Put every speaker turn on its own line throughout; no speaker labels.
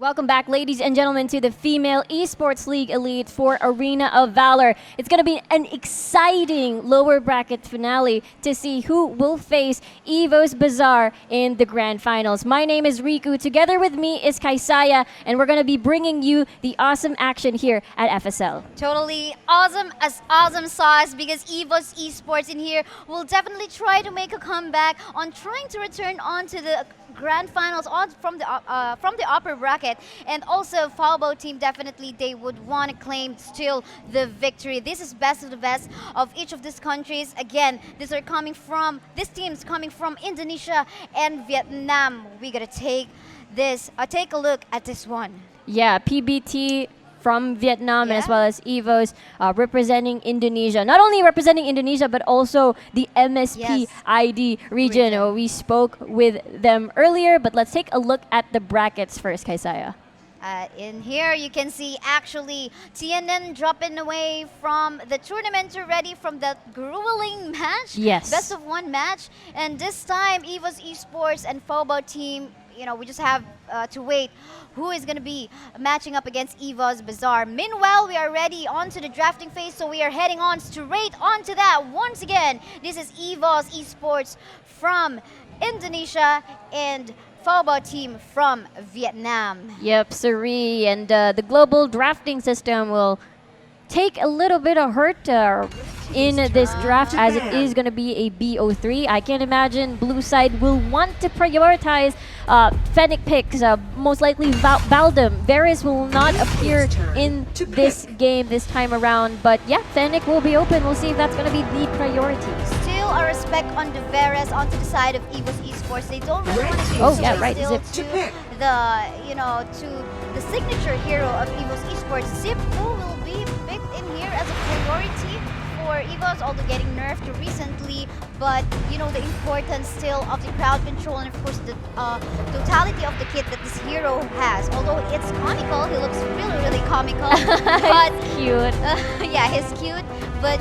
Welcome back, ladies and gentlemen, to the Female Esports League Elite for Arena of Valor. It's going to be an exciting lower bracket finale to see who will face EVOS Bazaar in the grand finals. My name is Riku. Together with me is Kaisaya, and we're going to be bringing you the awesome action here at FSL.
Totally awesome as awesome sauce, because EVOS Esports in here will definitely try to make a comeback on trying to return on to the grand finals on from the upper bracket. And also Falbo team, definitely they would want to claim still the victory. This is best of the best of each of these countries. Again, these teams coming from Indonesia and Vietnam. We gotta take a look at this one.
Yeah, PBT from Vietnam, as well as EVOS representing Indonesia. Not only representing Indonesia, but also the MSP ID region. We spoke with them earlier, but let's take a look at the brackets first, Kaisaya.
In here, you can see actually TNN dropping away from the tournament already from that grueling match.
Yes.
Best of one match. And this time, EVOS Esports and FOBO team, we just have to wait who is going to be matching up against EVOS Bazaar. Meanwhile, we are ready onto the drafting phase, so we are heading on straight onto that. Once again, this is EVOS Esports from Indonesia and FOBO team from Vietnam.
Yep, siree. And the global drafting system will take a little bit of hurt in this draft, as it is going to be a BO3. I can imagine blue side will want to prioritize Fennec picks, most likely Baldum. Varus will not appear in this game this time around, but yeah, Fennec will be open. We'll see if that's going to be the priority.
Still a respect on the Varus onto the side of EVOS Esports. They don't really want to give
Zip.
to the signature hero of EVOS Esports. Zip will be picked in here as a priority for EVOS, although getting nerfed recently, but the importance still of the crowd control and of course the totality of the kit that this hero has. Although it's comical, he looks really comical. But
cute.
Yeah, he's cute, but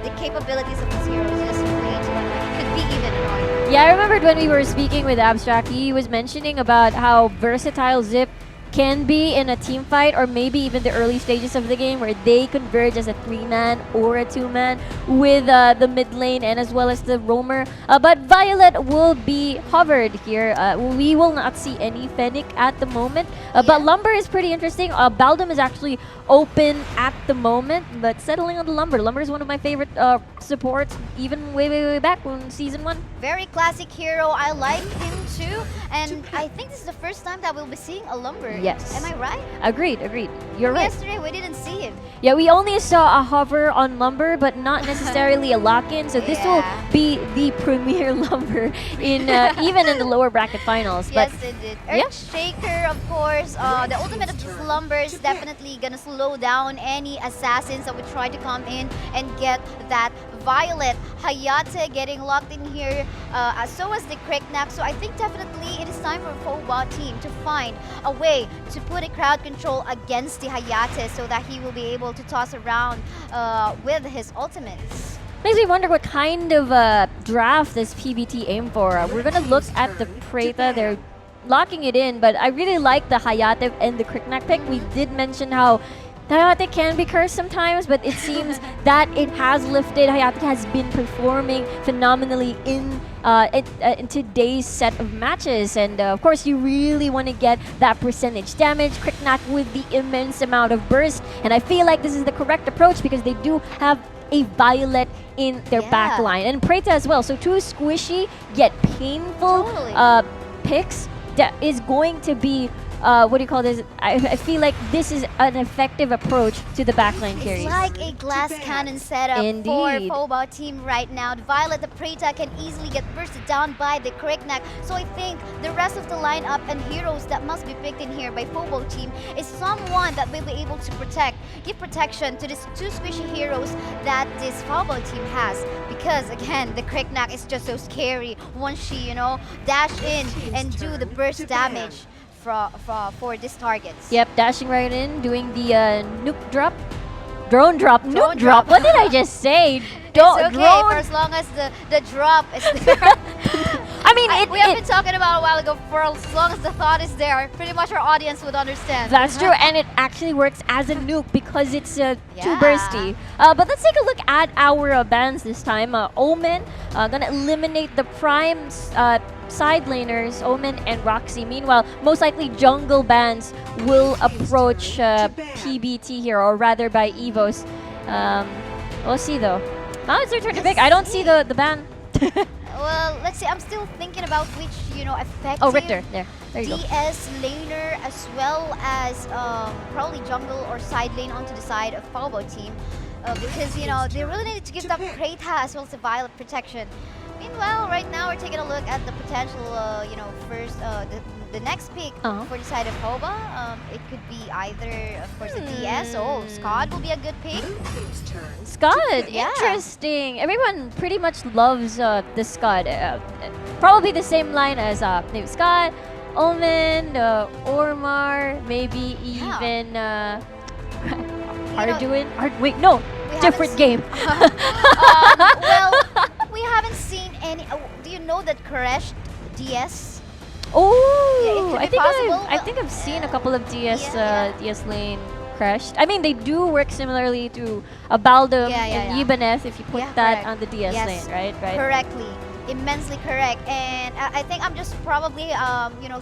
the capabilities of this hero is just way too annoying. Could be even annoying.
Yeah, I remembered when we were speaking with Abstract, he was mentioning about how versatile Zip can be in a team fight, or maybe even the early stages of the game where they converge as a 3-man or a 2-man with the mid lane and as well as the roamer. But Violet will be hovered here. We will not see any Fennec at the moment. But Lumber is pretty interesting. Baldum is actually open at the moment, but settling on the Lumber. Lumber is one of my favorite supports, even way back in Season 1.
Very classic hero. I like him too. And I think this is the first time that we'll be seeing a Lumber.
Yes.
Am I right?
Agreed. You're right.
Yesterday we didn't see him.
Yeah, we only saw a hover on Lumber, but not necessarily a lock-in. So this will be the premier Lumber in even in the lower bracket finals.
Yes, indeed. Earthshaker, of course. The ultimate of this Lumber is definitely gonna slow down any assassins that would try to come in and get that Violet. Hayate getting locked in here, so as the Kreknak. So I think definitely it is time for FOBO team to find a way to put a crowd control against the Hayate so that he will be able to toss around with his ultimates.
Makes me wonder what kind of draft does PBT aim for. We're going to look at the Preta. They're locking it in, but I really like the Hayate and the Kreknak pick. We did mention how Hayate can be cursed sometimes, but it seems that it has lifted. Hayate has been performing phenomenally in today's set of matches. And of course, you really want to get that percentage damage. Kreknak with the immense amount of burst. And I feel like this is the correct approach because they do have a Violet in their back line. And Preta as well. So two squishy yet painful picks that is going to be what do you call this? I feel like this is an effective approach to the backline carries.
It's like a glass cannon setup for FOBO team right now. The Violet, the Preta can easily get bursted down by the Kreknak. So I think the rest of the lineup and heroes that must be picked in here by FOBO team is someone that will be able to give protection to these two squishy heroes that this FOBO team has. Because again, the Kreknak is just so scary once she, dash in and do the burst damage for these targets.
Yep, dashing right in, doing the nuke drop. Drone drop. Nuke drop. What did I just say?
It's okay for as long as the drop is there.
I mean,
we have been talking about a while ago. For as long as the thought is there, pretty much our audience would understand.
That's true, and it actually works as a nuke because it's too
Yeah.
bursty. But let's take a look at our bans this time. Omen gonna eliminate the prime side laners, Omen and Roxy. Meanwhile, most likely jungle bans will approach PBT here, or rather by EVOS. We'll see though. Now it's their turn to pick. I don't see the ban.
Well, let's see. I'm still thinking about which, effective
Oh, Richter. There you go.
DS laner as well as probably jungle or side lane onto the side of Falbo team. Because, they really needed to give that Krayta as well as the Violet protection. Meanwhile, right now we're taking a look at the potential, first, the next pick for the side of Hoba. It could be either, of course, the DS. Oh, Scott will be a good pick.
Scud,
Yeah.
interesting. Everyone pretty much loves the Scud. Probably the same line as maybe Scott, Omen, Ormar, maybe even Arduin. Wait, no,
We
different game.
Well, we haven't seen any. Do you know that Koresh DS?
Oh,
Yeah, it could
I
be
think
possible,
I
but-
think I've seen a couple of DS
Yeah.
DS lane crashed. I mean, they do work similarly to a Baldum
Yeah, yeah,
and
yeah.
Ibanez if you put
Yeah,
that
correct.
on the DS
Yes,
lane, right? Right.
Correctly, immensely correct. And I think I'm just probably,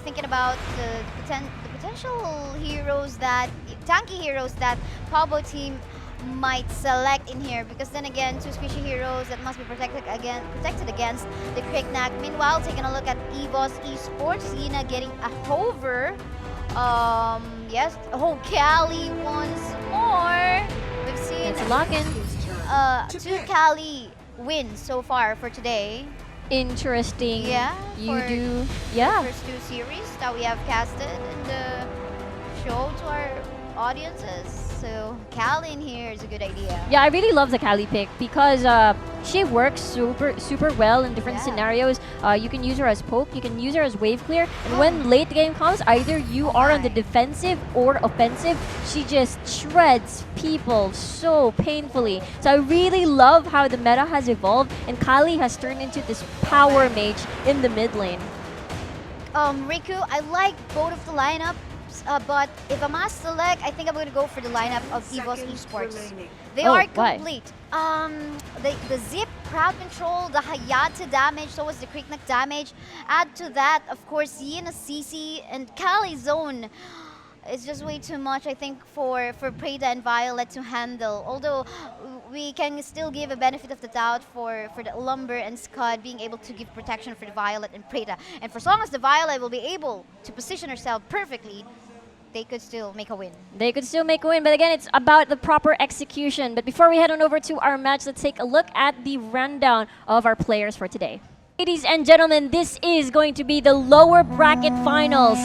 thinking about the potential heroes tanky heroes that Pablo team might select in here, because then again, two squishy heroes that must be protected against the Cricknack. Meanwhile, taking a look at EVOS Esports, Yina getting a hover. Yes, Cali once more. We've seen
It's a lock-in.
2 Cali wins so far for today.
Interesting.
Yeah,
You
for
do. Yeah.
First 2 series that we have casted and show to our audiences. So Cali in here is a good idea.
Yeah, I really love the Kali pick because she works super well in different
Yeah.
scenarios. You can use her as poke, you can use her as wave clear, and when late game comes, either you are on the defensive or offensive. She just shreds people so painfully. So I really love how the meta has evolved, and Kali has turned into this power mage in the mid lane.
Riku, I like both of the lineups, but if I must select, I think I'm going to go for the lineup of EVOS Esports. They
Oh,
are
why?
complete. The zip, crowd control, the Hayate damage, so was the Cricknack damage. Add to that, of course, Yina CC and Kali zone. It's just way too much, I think, for Prada and Violet to handle. Although we can still give a benefit of the doubt for the Lumber and Scud being able to give protection for the Violet and Prada. And for as long as the Violet will be able to position herself perfectly, they could still make a win.
They could still make a win, but again, it's about the proper execution. But before we head on over to our match, let's take a look at the rundown of our players for today. Ladies and gentlemen, this is going to be the lower bracket finals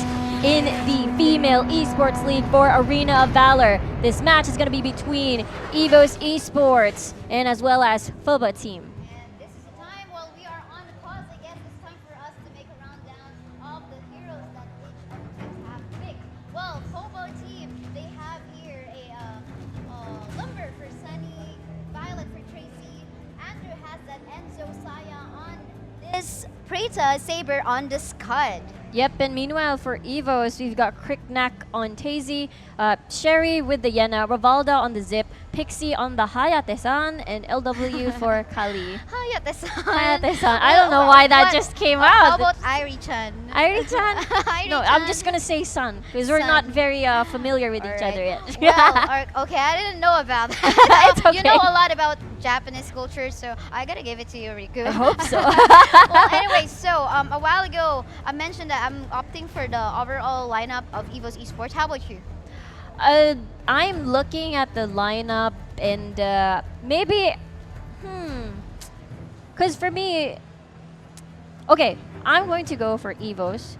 in the Female Esports League for Arena of Valor. This match is going to be between EVOS Esports and as well as FOBA team.
And this is the time while we are on the pause, I guess it's time for us to make a rundown of the heroes that each of the teams have picked. Well, FOBA team, they have here a Lumber for Sunny, Violet for Tracy, Andrew has that Enzo Saya on this Preta Saber on the Scud.
Yep, and meanwhile for EVOS, we've got Cricknack on Tazy, Sherry with the Yena, Ravalda on the Zip, Pixie on the Hayate-san, and LW for Kali.
Hayate-san.
Hayate-san. I don't know why that just came
How
out.
about Irie-chan?
Irie-chan? No, I'm
Irie-chan.
just gonna say Sun, because we're
Sun.
not very familiar with each
Alright.
other yet.
Well, okay, I didn't know about that.
It's okay.
You know a lot about Japanese culture, so I gotta give it to you, Riku.
I hope so.
Well, anyway, so a while ago, I mentioned that I'm opting for the overall lineup of EVOS Esports. How about you?
I'm looking at the lineup and maybe, because for me, okay, I'm going to go for EVOS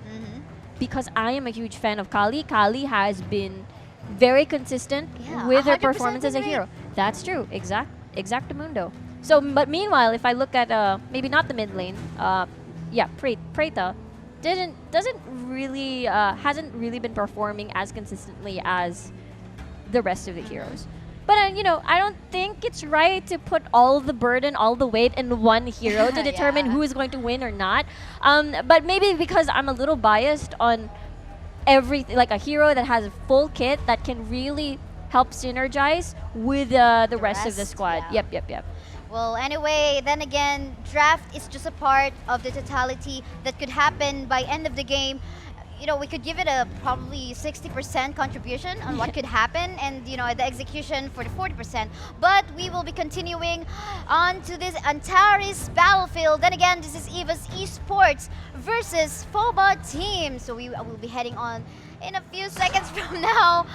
because I am a huge fan of Kali. Kali has been very consistent
Yeah,
with her
100%
performance as a
agree.
hero. That's true, exactamundo. So, but meanwhile, if I look at maybe not the mid lane, yeah, Preta doesn't really hasn't really been performing as consistently as the rest of the heroes. But you know, I don't think it's right to put all the burden, all the weight in one hero to determine
Yeah.
who is going to win or not. But maybe because I'm a little biased on everything, like a hero that has a full kit that can really help synergize with the rest of the
rest,
squad.
yeah.
Yep.
Well, anyway, then again, draft is just a part of the totality that could happen by end of the game. You know, we could give it a probably 60% contribution on what could happen, and you know, the execution for the 40%. But we will be continuing on to this Antares battlefield. Then again, this is EVOS Esports versus FOBA team. So we will be heading on in a few seconds from now,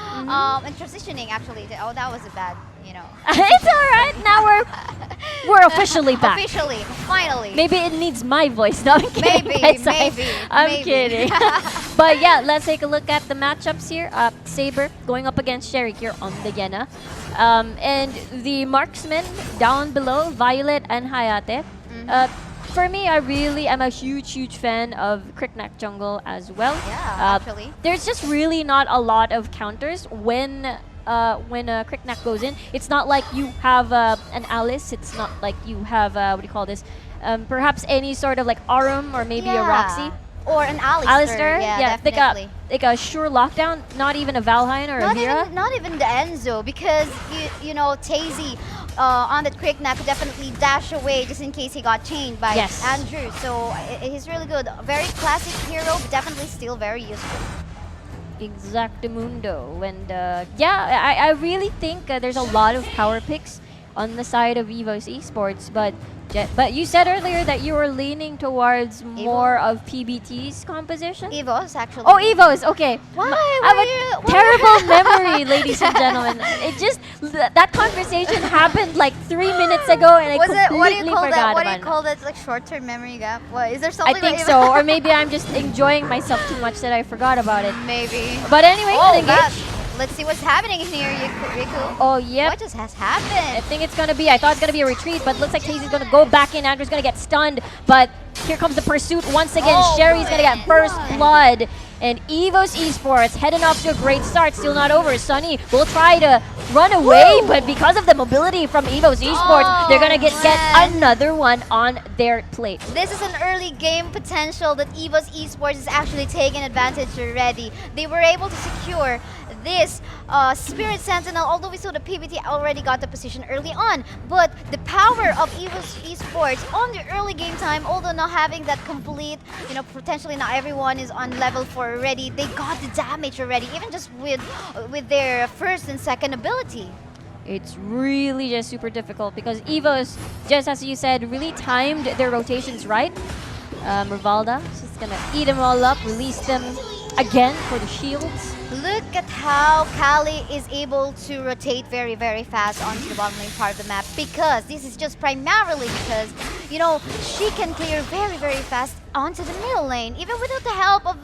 and transitioning actually. Oh, that was a bad, you know.
It's all right. Now we're officially back.
Officially, finally.
Maybe it needs my voice. No, I'm kidding.
Maybe,
guys.
maybe,
I'm
maybe.
kidding. But yeah, let's take a look at the matchups here. Saber going up against Sherry here on the Yena. And the marksmen down below, Violet and Hayate. For me, I really am a huge fan of Cricknack jungle as well.
Yeah, actually.
There's just really not a lot of counters when Cricknack goes in. It's not like you have an Alice. It's not like you have what do you call this? Perhaps any sort of like Arum or maybe a Roxy.
Or an Alistair.
Alistair,
Yeah, definitely.
like a sure lockdown. Not even a Valheim or a Vera.
Not even the Enzo, because you know, Tazy on that Cricknack could definitely dash away just in case he got chained by
Yes.
Andrew. So he's really good. Very classic hero, but definitely still very useful.
Exactamundo. And yeah, I really think there's a lot of power picks on the side of EVOS Esports, but you said earlier that you were leaning towards more of PBT's composition.
EVOS, actually.
Oh, EVOS. Okay.
Why?
I have a terrible memory, ladies and gentlemen. It just that conversation happened like 3 minutes ago, and I completely
what do you call
forgot
that? What do
about
you
it.
call that? Like short-term memory gap? What is there something?
I think
like
so, or maybe I'm just enjoying myself too much that I forgot about it.
maybe.
But anyway,
Oh,
engage.
that. Let's see what's happening in here, Riku.
Oh, yep.
What just has
I
happened?
think it's going to be, I thought it's going to be a retreat, but looks like Tazy's going to go back in. Andrew's going to get stunned, but here comes the pursuit once again.
Oh,
Sherry's going to get first
man.
blood. And EVOS Esports heading off to a great start. Still not over. Sunny will try to run away, but because of the mobility from EVOS Esports, they're going to get
man.
another one on their plate.
This is an early game potential that EVOS Esports is actually taking advantage already. They were able to secure this Spirit Sentinel, although we saw the PBT already got the position early on. But the power of EVOS Esports on the early game time, although not having that complete, you know, potentially not everyone is on level 4 already, they got the damage already, even just with their first and second ability.
It's really just super difficult because EVOS, just as you said, really timed their rotations right. Rivalda is just going to eat them all up, release them again for the shields.
Look at how Kali is able to rotate very fast onto the bottom lane part of the map, because this is just primarily because, you know, she can clear very fast onto the middle lane, even without the help of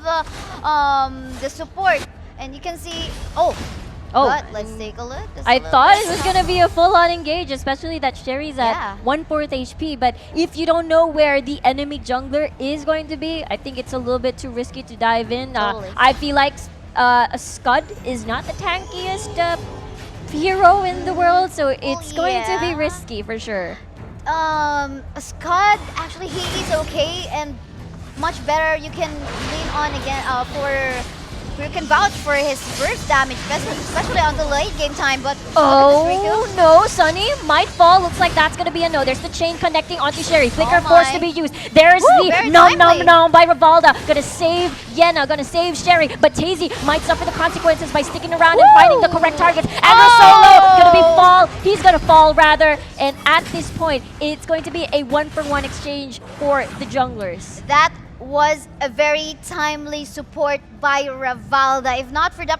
the support. And you can see, but let's take a look.
I thought it was going to be a full-on engage, especially that Sherry's at 1/4 HP. But if you don't know where the enemy jungler is going to be, I think it's a little bit too risky to dive in.
Totally.
I feel like a Scud is not the tankiest hero in the world, so it's going to be risky for sure.
Scott, actually, he is okay and much better. You can lean on again you can vouch for his burst damage, especially on the late game time. But
oh no, Sunny might fall. Looks like that's gonna be a no. There's the chain connecting onto Sherry. Flicker force to be used. There's the nom by Rivalda. Gonna save Yena, gonna save Sherry. But Tazy might suffer the consequences by sticking around and finding the correct targets. Andrew Solo he's gonna fall rather. And at this point, it's going to be a 1-for-1 exchange for the junglers.
That was a very timely support by Rivalda. If not for the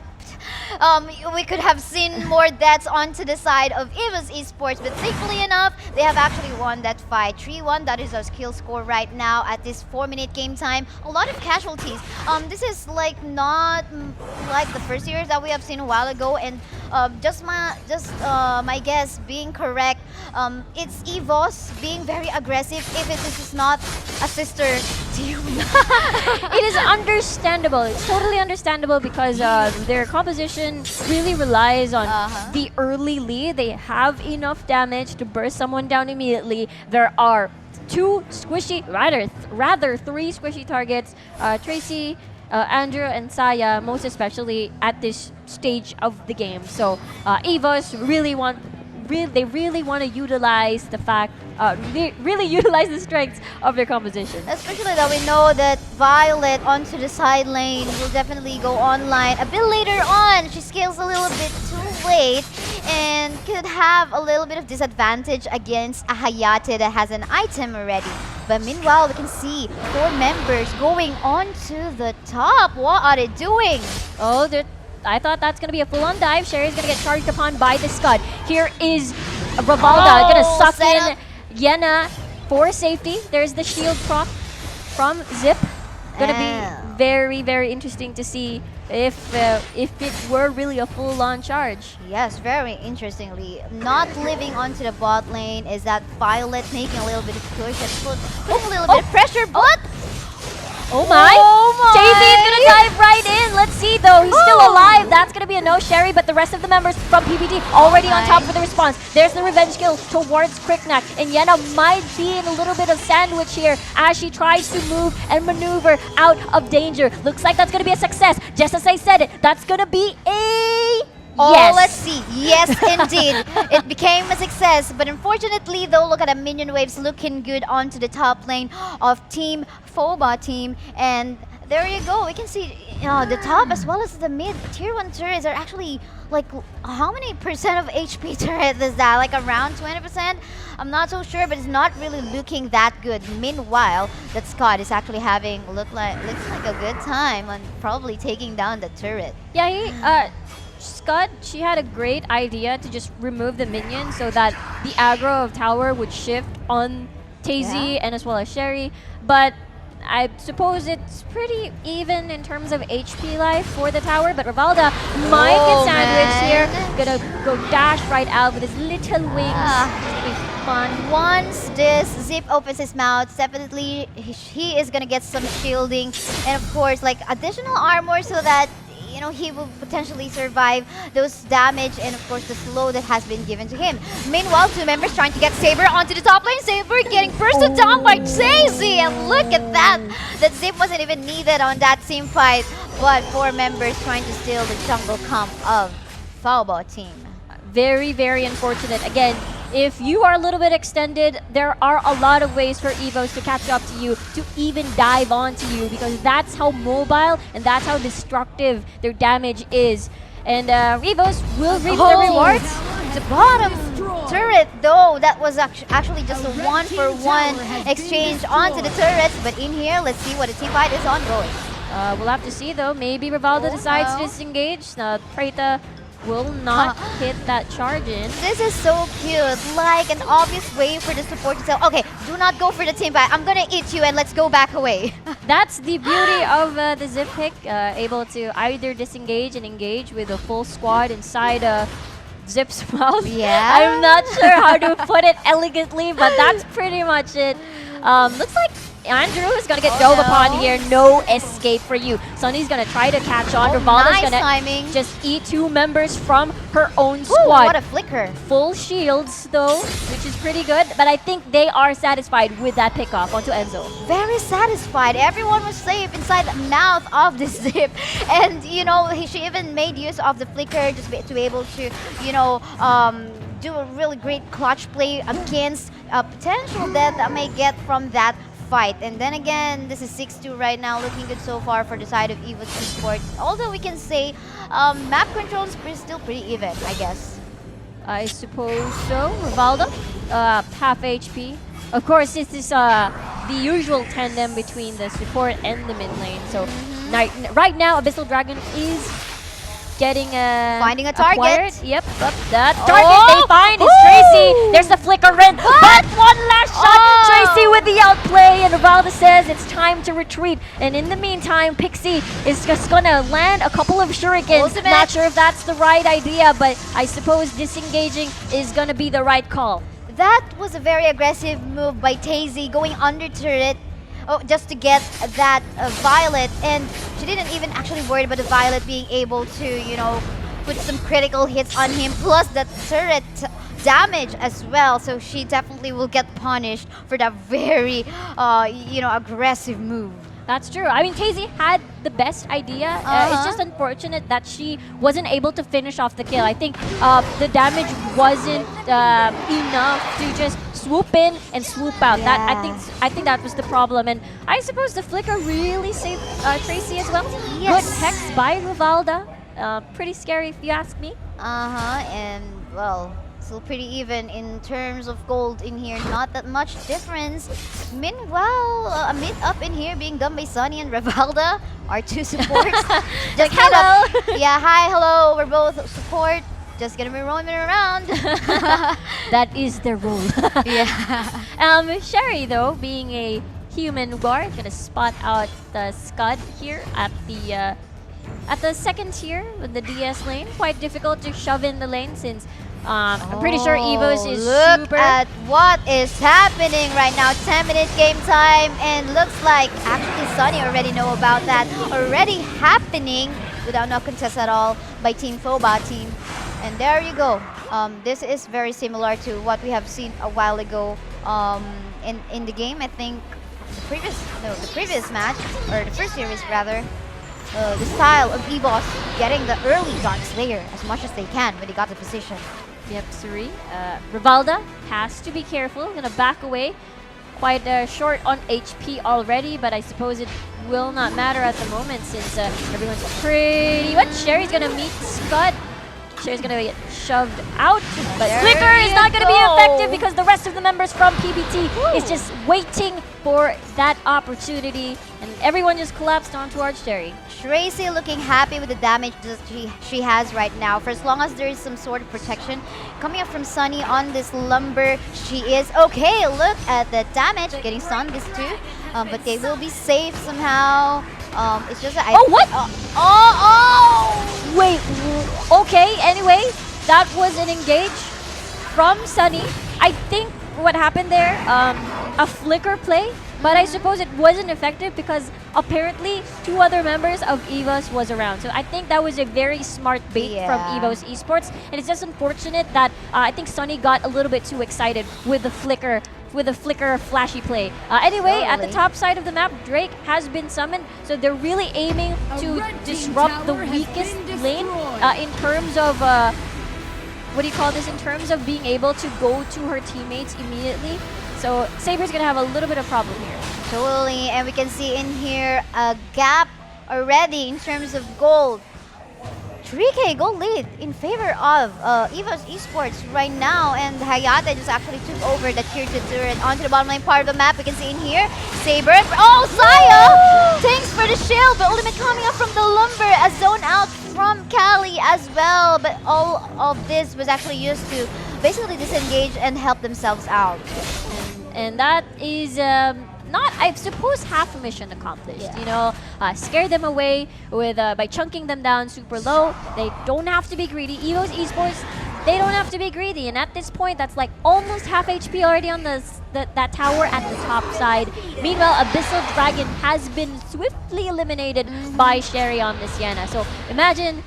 we could have seen more deaths onto the side of EVOS Esports, but thankfully enough, they have actually won that fight. 3-1, that is our skill score right now at this 4-minute game time. A lot of casualties. This is like not like the first years that we have seen a while ago, and just my guess being correct, It's EVOS being very aggressive if this is not a sister team.
It is understandable. It's totally understandable because their composition really relies on the early lead. They have enough damage to burst someone down immediately. There are three squishy targets. Tracy, Andrew, and Saya, most especially at this stage of the game. So EVOS really want to utilize the fact, really utilize the strengths of their composition.
Especially that we know that Violet onto the side lane will definitely go online a bit later on. She scales a little bit too late and could have a little bit of disadvantage against a Hayate that has an item already. But meanwhile, we can see 4 members going on to the top. What are they doing?
Oh, I thought that's going to be a full-on dive. Sherry's going to get charged upon by the Scud. Here is Rivalda going to suck in Yena for safety. There's the shield proc from Zip. Going to be very, very interesting to see if it were really a full-on charge.
Yes, very interestingly. Not living onto the bot lane is that Violet making a little bit of push and putting a little bit of pressure, but...
Oh my! Daisy is gonna dive right in. Let's see though. He's still alive. That's gonna be a no, Sherry, but the rest of the members from PBT already on top for the response. There's the revenge kill towards Cricknack, and Yena might be in a little bit of sandwich here as she tries to move and maneuver out of danger. Looks like that's gonna be a success. Just as I said it, that's gonna be a yes.
Let's see. Yes, indeed. It became a success, but unfortunately, though, look at the minion waves looking good onto the top lane of Team FOBA team, and there you go. We can see the top as well as the mid tier 1 turrets are actually like, how many percent of HP turret is that? Like around 20%? I'm not so sure, but it's not really looking that good. Meanwhile, that Scott is actually having looks like a good time on probably taking down the turret.
Yeah, Scud, she had a great idea to just remove the minion so that the aggro of tower would shift on Tazy and as well as Sherry, but I suppose it's pretty even in terms of HP life for the tower, but Rivalda might get sandwiched here. Gonna go dash right out with his little wings. It's gonna be fun.
Once this Zip opens his mouth, definitely he is gonna get some shielding and of course like additional armor so that he will potentially survive those damage and of course the slow that has been given to him. Meanwhile, 2 members trying to get Saber onto the top lane. Saber getting bursted down by Daisy, and look at that! That Zip wasn't even needed on that team fight, but 4 members trying to steal the jungle camp of FOBA team.
Very, very unfortunate. Again, if you are a little bit extended, there are a lot of ways for EVOS to catch up to you, to even dive onto you, because that's how mobile and that's how destructive their damage is. And EVOS will reap the rewards.
The bottom turret, though, that was actually just a 1-for-1 exchange onto the turrets. But in here, let's see what the team fight is ongoing.
We'll have to see, though. Maybe Rivalda decides to disengage. Preta will not hit that charge in.
This is so cute, like an obvious way for the support to say, okay, do not go for the team fight, I'm gonna eat you and let's go back away.
That's the beauty of the Zip pick, able to either disengage and engage with a full squad inside Zip's mouth.
Yeah.
I'm not sure how to put it elegantly, but that's pretty much it. Looks like Andrew is going to get dove upon here. No escape for you. Sunny's going to try to catch on. Rivalda's going to just eat 2 members from her own squad.
Ooh, what a flicker.
Full shields, though, which is pretty good. But I think they are satisfied with that pickoff onto Enzo.
Very satisfied. Everyone was safe inside the mouth of the Zip. And, she even made use of the flicker just to be able to, do a really great clutch play against a potential death that may get from that fight. And then again, this is 6-2 right now, looking good so far for the side of EVOS Esports. Although we can say map control is still pretty even, I guess.
I suppose so. Rivalda, half HP. Of course, this is the usual tandem between the support and the mid lane. So right now, Abyssal Dragon is getting
finding a target.
Acquired. Yep, that target they find is Tracy. There's the flicker in, but one last shot. Tracy with the outplay, and Rivalda says it's time to retreat. And in the meantime, Pixie is just gonna land a couple of shurikens.
Ultimate.
Not sure if that's the right idea, but I suppose disengaging is gonna be the right call.
That was a very aggressive move by Tazy going under turret. Oh, just to get that Violet, and she didn't even actually worry about the Violet being able to, you know, put some critical hits on him, plus the turret damage as well. So she definitely will get punished for that very, you know, aggressive move.
That's true. I mean, Tazy had the best idea. It's just unfortunate that she wasn't able to finish off the kill. I think the damage wasn't enough to just swoop in and swoop out.
Yeah.
That I think that was the problem. And I suppose the flicker really saved Tracy as well.
Yes.
Good hex by Rivalda. Pretty scary if you ask me.
And well, still pretty even in terms of gold in here, not that much difference. Meanwhile, a mid up in here being done by Sunny and Rivalda, our two supports. Just
Like,
head
hello.
up. Yeah, hi, hello, we're both support. Just gonna be roaming around.
That is their role.
Yeah.
Sherry, though, being a human guard, gonna spot out the Scud here at the second tier with the DS lane. Quite difficult to shove in the lane since I'm pretty sure EVOS is
Look
super.
at what is happening right now. 10-minute game time, and looks like actually Sunny already know about that. Already happening without no contest at all by Team Foba team. And there you go. This is very similar to what we have seen a while ago in the game. I think the previous match, or the first series rather. The style of EVOS getting the early Dark Slayer as much as they can when they got the position.
Yep, Suri. Rivalda has to be careful. Gonna back away. Quite short on HP already, but I suppose it will not matter at the moment since everyone's pretty much. Sherry's gonna meet Scud. Sherry's gonna get shoved out, but
There
Flicker is
you
not gonna be
go.
effective because the rest of the members from PBT is just waiting for that opportunity, and everyone just collapsed on towards Sherry.
Tracy looking happy with the damage that she has right now. For as long as there is some sort of protection coming up from Sunny on this Lumber, she is okay. Look at the damage, getting stunned this too. But they will be safe somehow. It's just that
Oh, what?
Oh!
Wait, okay, anyway, that was an engage from Sunny. I think what happened there, a flicker play, but I suppose it wasn't effective because apparently 2 other members of EVOS was around. So I think that was a very smart bait from
Yeah.
EVOS Esports, and it's just unfortunate that I think Sunny got a little bit too excited with the flicker flashy play. Anyway, at the
Totally.
top side of the map, Drake has been summoned, so they're really aiming to disrupt the weakest lane in terms of what do you call this? In terms of being able to go to her teammates immediately. So Saber's gonna have a little bit of problem here.
Totally, and we can see in here a gap already in terms of gold. 3K gold lead in favor of EVOS Esports right now, and Hayate just actually took over the tier 2 turret onto the bottom lane part of the map. We can see in here, Saber. Oh, Saya! Thanks for the shield, but ultimate coming up from the Lumber, a zone out from Cali as well. But all of this was actually used to basically disengage and help themselves out.
And that is not, I suppose, half a mission accomplished.
Yeah.
You know, scare them away with by chunking them down super low. They don't have to be greedy. EVOS Esports, they don't have to be greedy. And at this point, that's like almost half HP already on that tower at the top side. Meanwhile, Abyssal Dragon has been swiftly eliminated by Sherry on this Sienna. So imagine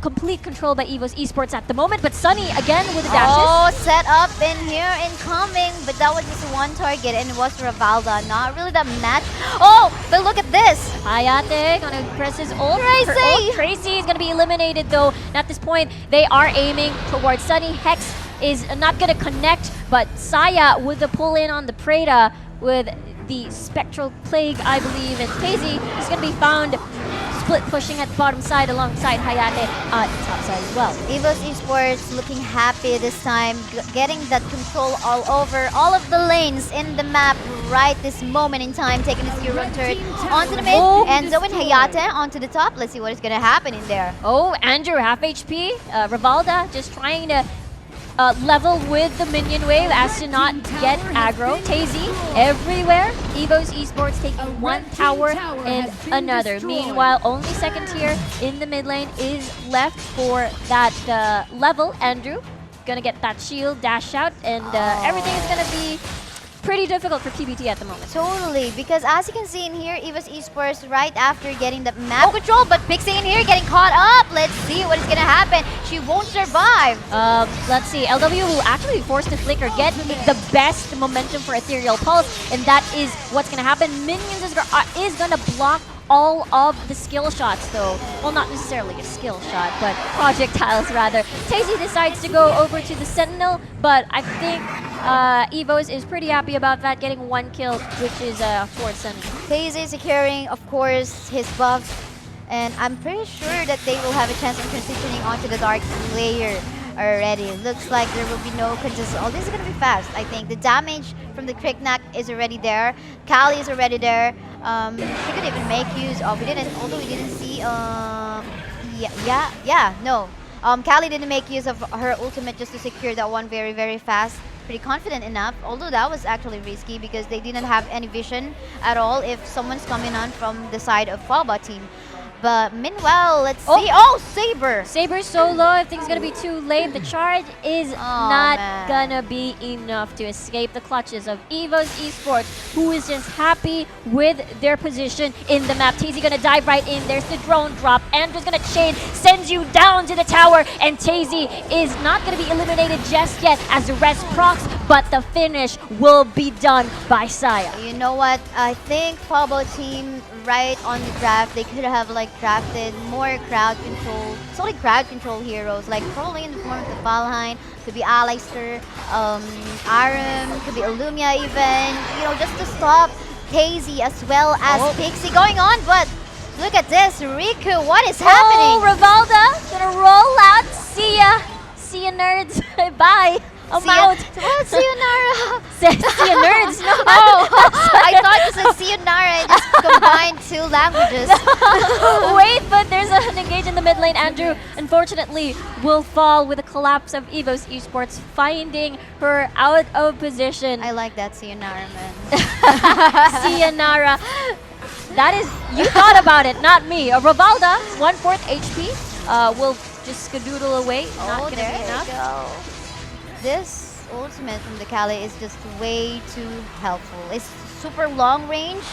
complete control by EVOS Esports at the moment, but Sunny again with the dashes.
Oh, set up in here, incoming, but that was just one target, and it was Rivalda. Not really that match. Oh, but look at this.
Hayate gonna press his ult.
Tracy!
Her ult. Tracy is gonna be eliminated though. And at this point, they are aiming towards Sunny. Hex is not gonna connect, but Saya with the pull in on the Preda with the Spectral Plague, I believe, and Tazy is gonna be found split pushing at the bottom side alongside Hayate at the top side as well.
EVOS Esports looking happy this time, getting that control all over all of the lanes in the map right this moment in time, taking this Euro turret onto the mid, and Zoe and Hayate onto the top. Let's see what is going to happen in there.
Oh, Andrew, half HP. Rivalda just trying to level with the minion wave as to not get aggro. Tazy everywhere. EVOS Esports taking one tower and another. Meanwhile, only second tier in the mid lane is left for that level. Andrew gonna get that shield, dash out, and everything is gonna be pretty difficult for PBT at the moment.
Totally, because as you can see in here, EVOS Esports right after getting the map control, but Pixie in here getting caught up. Let's see what is gonna happen. She won't survive.
Let's see, LW will actually be forced to flicker, get the best momentum for Ethereal Pulse, and that is what's gonna happen. Minions is gonna block all of the skill shots though. Well, not necessarily a skill shot, but projectiles rather. Tazy decides to go over to the Sentinel, but I think EVOS is pretty happy about that, getting 1 kill, which is for Sentinel.
Tazy securing, of course, his buff, and I'm pretty sure that they will have a chance of transitioning onto the Dark Slayer already. Looks like there will be no contest. Oh, this is gonna be fast, I think. The damage from the Cricknack is already there. Kali is already there. She could even make use of, although we didn't see, no. Kali didn't make use of her ultimate just to secure that one very, very fast. Pretty confident enough, although that was actually risky because they didn't have any vision at all if someone's coming on from the side of Falba team. But meanwhile, let's see. Oh, Saber!
Saber's so low, I think it's gonna be too late. The charge is not gonna be enough to escape the clutches of EVOS Esports, who is just happy with their position in the map. Tazy gonna dive right in. There's the drone drop. Andrew's gonna chain, sends you down to the tower, and Tazy is not gonna be eliminated just yet as the rest procs, but the finish will be done by Saya.
You know what? I think Falbo team right on the draft, they could have like drafted more crowd control, solid crowd control heroes, like probably in the form of the Valheim, could be Aleister, Aram, could be Illumia even, you know, just to stop Tazy as well as Pixie going on. But look at this, Riku, what is happening?
Oh, Rivalda gonna roll out. See ya nerds. Bye. I'm out.
Well, sayonara.
See ya nerds. No.
Oh, I thought you said sayonara and just combined 2 languages.
Wait, but there's an engage in the mid lane. Andrew, unfortunately, will fall with the collapse of EVOS Esports, finding her out of position.
I like that sayonara, man.
Sayonara. That is, you thought about it, not me. Rivalda, 1/4 HP, will just skadoodle away. Not gonna
there
be enough.
you go. This ultimate from the Kali is just way too helpful. It's super long range.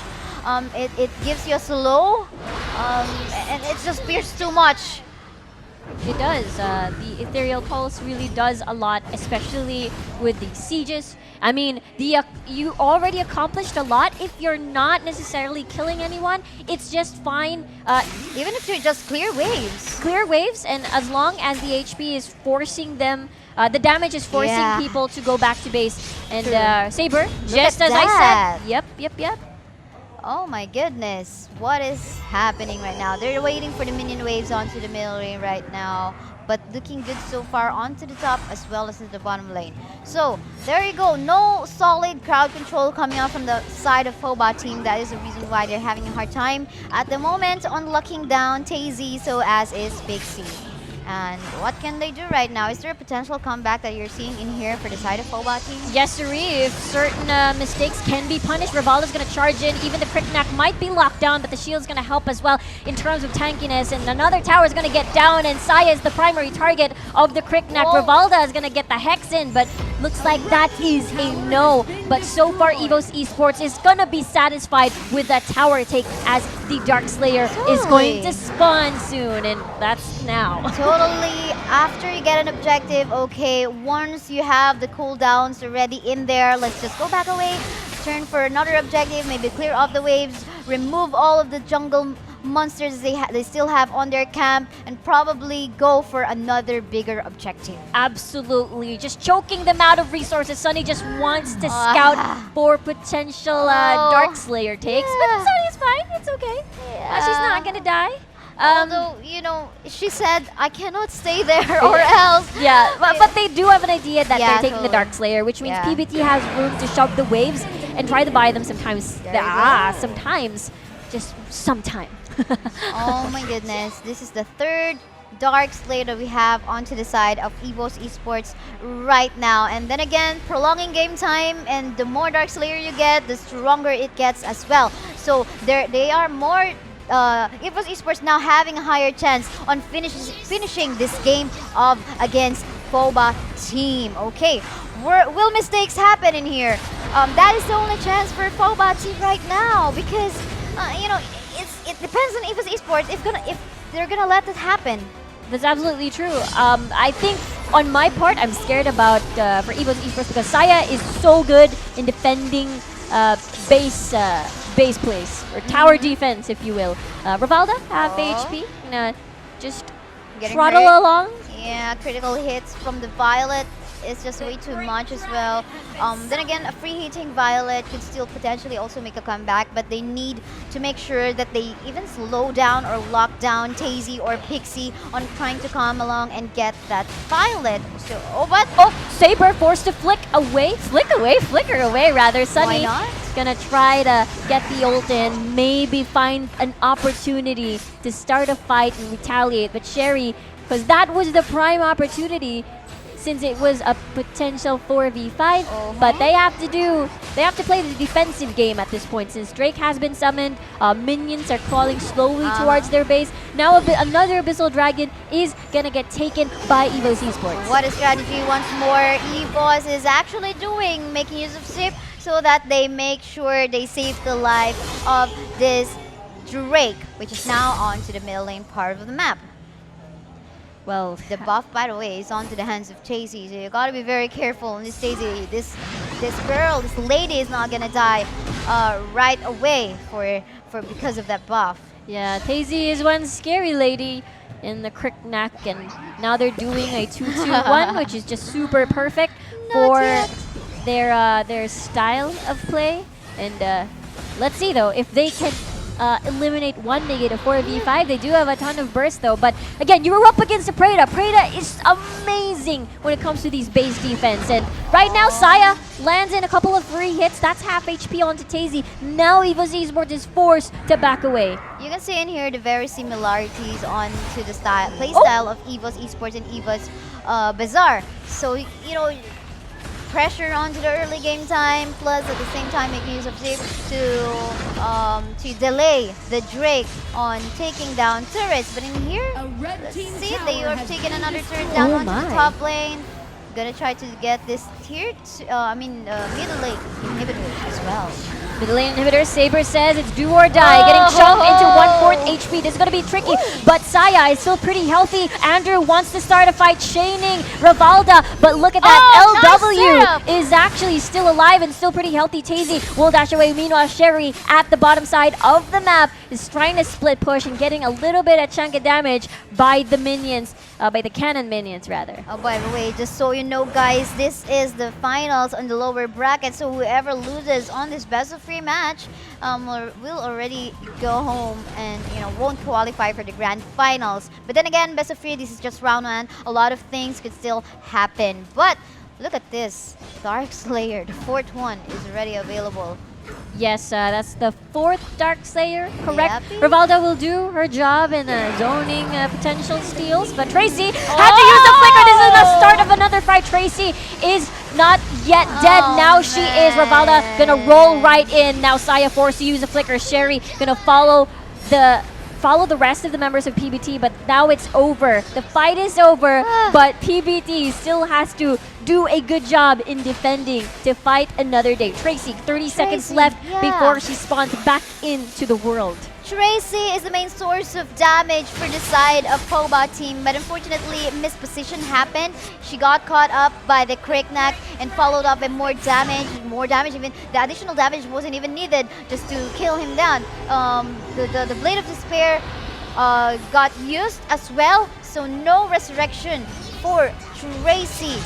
It gives you a slow, and it just pierces too much.
It does. The Ethereal Pulse really does a lot, especially with the sieges. I mean, you already accomplished a lot. If you're not necessarily killing anyone, it's just fine.
Even if you just clear waves.
Clear waves, and as long as the HP is forcing them, the damage is forcing people to go back to base. And Saber, just as I said. Yep.
Oh my goodness, what is happening right now? They're waiting for the minion waves onto the middle lane right now, but looking good so far onto the top as well as the bottom lane. So there you go, no solid crowd control coming out from the side of Foba team. That is the reason why they're having a hard time at the moment on locking down Tazy, so as is Pixie. And what can they do right now? Is there a potential comeback that you're seeing in here for the side of Foba team?
Yes, siree. If certain mistakes can be punished, Rivalda's going to charge in. Even the Cricknack might be locked down, but the shield's going to help as well in terms of tankiness. And another tower is going to get down, and Saya is the primary target of the Cricknack. Rivalda is going to get the Hex in, but looks like that is a no. But so far, EVOS Esports is going to be satisfied with that tower take as the Dark Slayer is going to spawn soon, and that's now.
Totally, after you get an objective, okay, once you have the cooldowns already in there, let's just go back away, turn for another objective, maybe clear off the waves, remove all of the jungle monsters they still have on their camp, and probably go for another bigger objective.
Absolutely, just choking them out of resources. Sunny just wants to scout for potential Dark Slayer takes, but Sunny's fine, it's okay. She's not gonna die.
Although, you know, she said, I cannot stay there or else.
Yeah, but they do have an idea that they're taking
totally.
the Dark Slayer, which means PBT has room to shove the waves and try to buy them sometimes. Sometimes. Just sometime.
Oh my goodness, this is the third Dark Slayer that we have onto the side of EVOS Esports right now. And then again, prolonging game time, and the more Dark Slayer you get, the stronger it gets as well. So they are more EVOS Esports now having a higher chance on finishing this game of against FOBA team. Okay, will mistakes happen in here? That is the only chance for FOBA team right now because you know it depends on EVOS Esports if they're gonna let it happen.
That's absolutely true. I think on my part, I'm scared about for EVOS Esports because Saya is so good in defending base place or tower defense, if you will. Rivalda, half HP, just
Getting
throttle
hurt.
along.
Yeah, critical hits from the Violet is just way too much as well. Then again, a free hitting Violet could still potentially also make a comeback, but they need to make sure that they even slow down or lock down Tazy or Pixie on trying to come along and get that Violet. So,
Saber forced to flicker away rather. Sunny
Why not?
gonna try to get the ult in, maybe find an opportunity to start a fight and retaliate. But Sherry, because that was the prime opportunity since it was a potential 4v5, but they have to play the defensive game at this point since Drake has been summoned, minions are crawling slowly towards their base. Now another Abyssal Dragon is gonna get taken by EVOS Esports.
What a strategy once more EVOS is actually doing, making use of Sip so that they make sure they save the life of this Drake, which is now onto the middle lane part of the map.
Well,
The buff, by the way, is onto the hands of Tazy, so you gotta be very careful on this Tazy. This girl, this lady is not gonna die right away because of that buff.
yeah, Tazy is one scary lady in the Cricknack, and now they're doing a 2-2-1, which is just super perfect for their style of play. And let's see though if they can eliminate one negative 4v5. They do have a ton of burst though, but again, you were up against the Preda. Preda is amazing when it comes to these base defense, and right now Saya lands in a couple of free hits. That's half HP onto Tazy. Now EVOS Esports is forced to back away.
You can see in here the very similarities onto the play style of EVOS Esports and EVOS Bazaar. So, you know, pressure onto the early game time, plus at the same time making use of Zip to delay the Drake on taking down turrets. But in here, let's see, they are taking another turret down onto the top lane. Gonna try to get this middle lane inhibitor as well.
Middle lane inhibitor, Saber says it's do or die. Getting chunked into 1/4 HP. This is going to be tricky, but Saya is still pretty healthy. Andrew wants to start a fight, chaining Rivalda, but look at that. LW is actually still alive and still pretty healthy. Tazy will dash away. Meanwhile, Sherry at the bottom side of the map is trying to split push and getting a little bit of chunk of damage by the minions, by the cannon minions rather.
Oh, by the way, just so you know, guys, this is the finals on the lower bracket, so whoever loses on this best of 3 match will already go home and won't qualify for the grand finals. But then again, best of 3, this is just round 1. A lot of things could still happen. But look at this, Dark Slayer, the 4th one is already available.
Yes, that's the 4th Dark Slayer, correct?
Yep.
Rivalda will do her job in zoning potential steals, but Tracy had to use the flicker. This is the start of another fight. Tracy is not yet dead. Now she is. Rivalda gonna roll right in. Now Saya forced to use the flicker. Sherry gonna follow the rest of the members of PBT, but now it's over. The fight is over, but PBT still has to do a good job in defending to fight another day. Tracy, 30 seconds left before she spawns back into the world.
Tracy is the main source of damage for the side of FOBA team, but unfortunately misposition happened. She got caught up by the Cricknack and followed up with more damage even. The additional damage wasn't even needed just to kill him down. The Blade of Despair got used as well, so no resurrection for Tracy.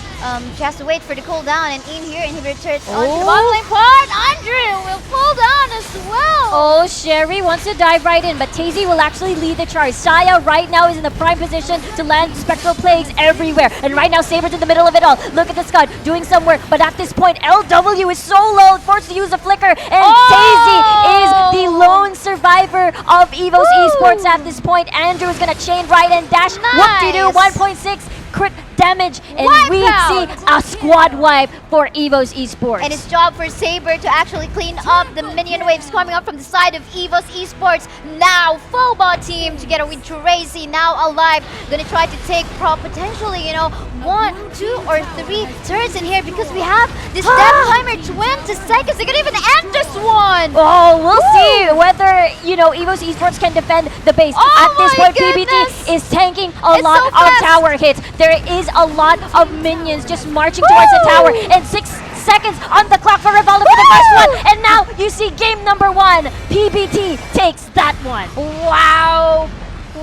She has to wait for the cooldown, and in here, inhibitor turrets onto the bottom lane part. Andrew will fall down as well.
Oh, Sherry wants to dive right in, but Tazy will actually lead the charge. Saya right now is in the prime position to land Spectral Plagues everywhere. And right now, Saber's in the middle of it all. Look at the Scud doing some work, but at this point, LW is so low, forced to use a flicker, and Tazy is the lone survivor of EVOS Esports at this point. Andrew is going to chain right and dash.
Nice.
What to do? 1.6. crit damage, and
Wipe
we
out.
see a squad wipe for EVOS Esports.
And it's job for Saber to actually clean up the minion waves coming up from the side of EVOS Esports. Now, Phobot team together with Tracy now alive. Gonna try to take potentially, 1, 2, or 3 turrets in here because we have this death timer 20 seconds. They can even end this one.
Oh, we'll see whether, EVOS Esports can defend the base.
Oh
At this
my
point,
goodness.
PBT is tanking a
It's
lot
so
of
fast.
tower hits. There is a lot of minions just marching towards the tower. And 6 seconds on the clock for Rivaldo for the first one. And now you see game number 1. PBT takes that one.
Wow.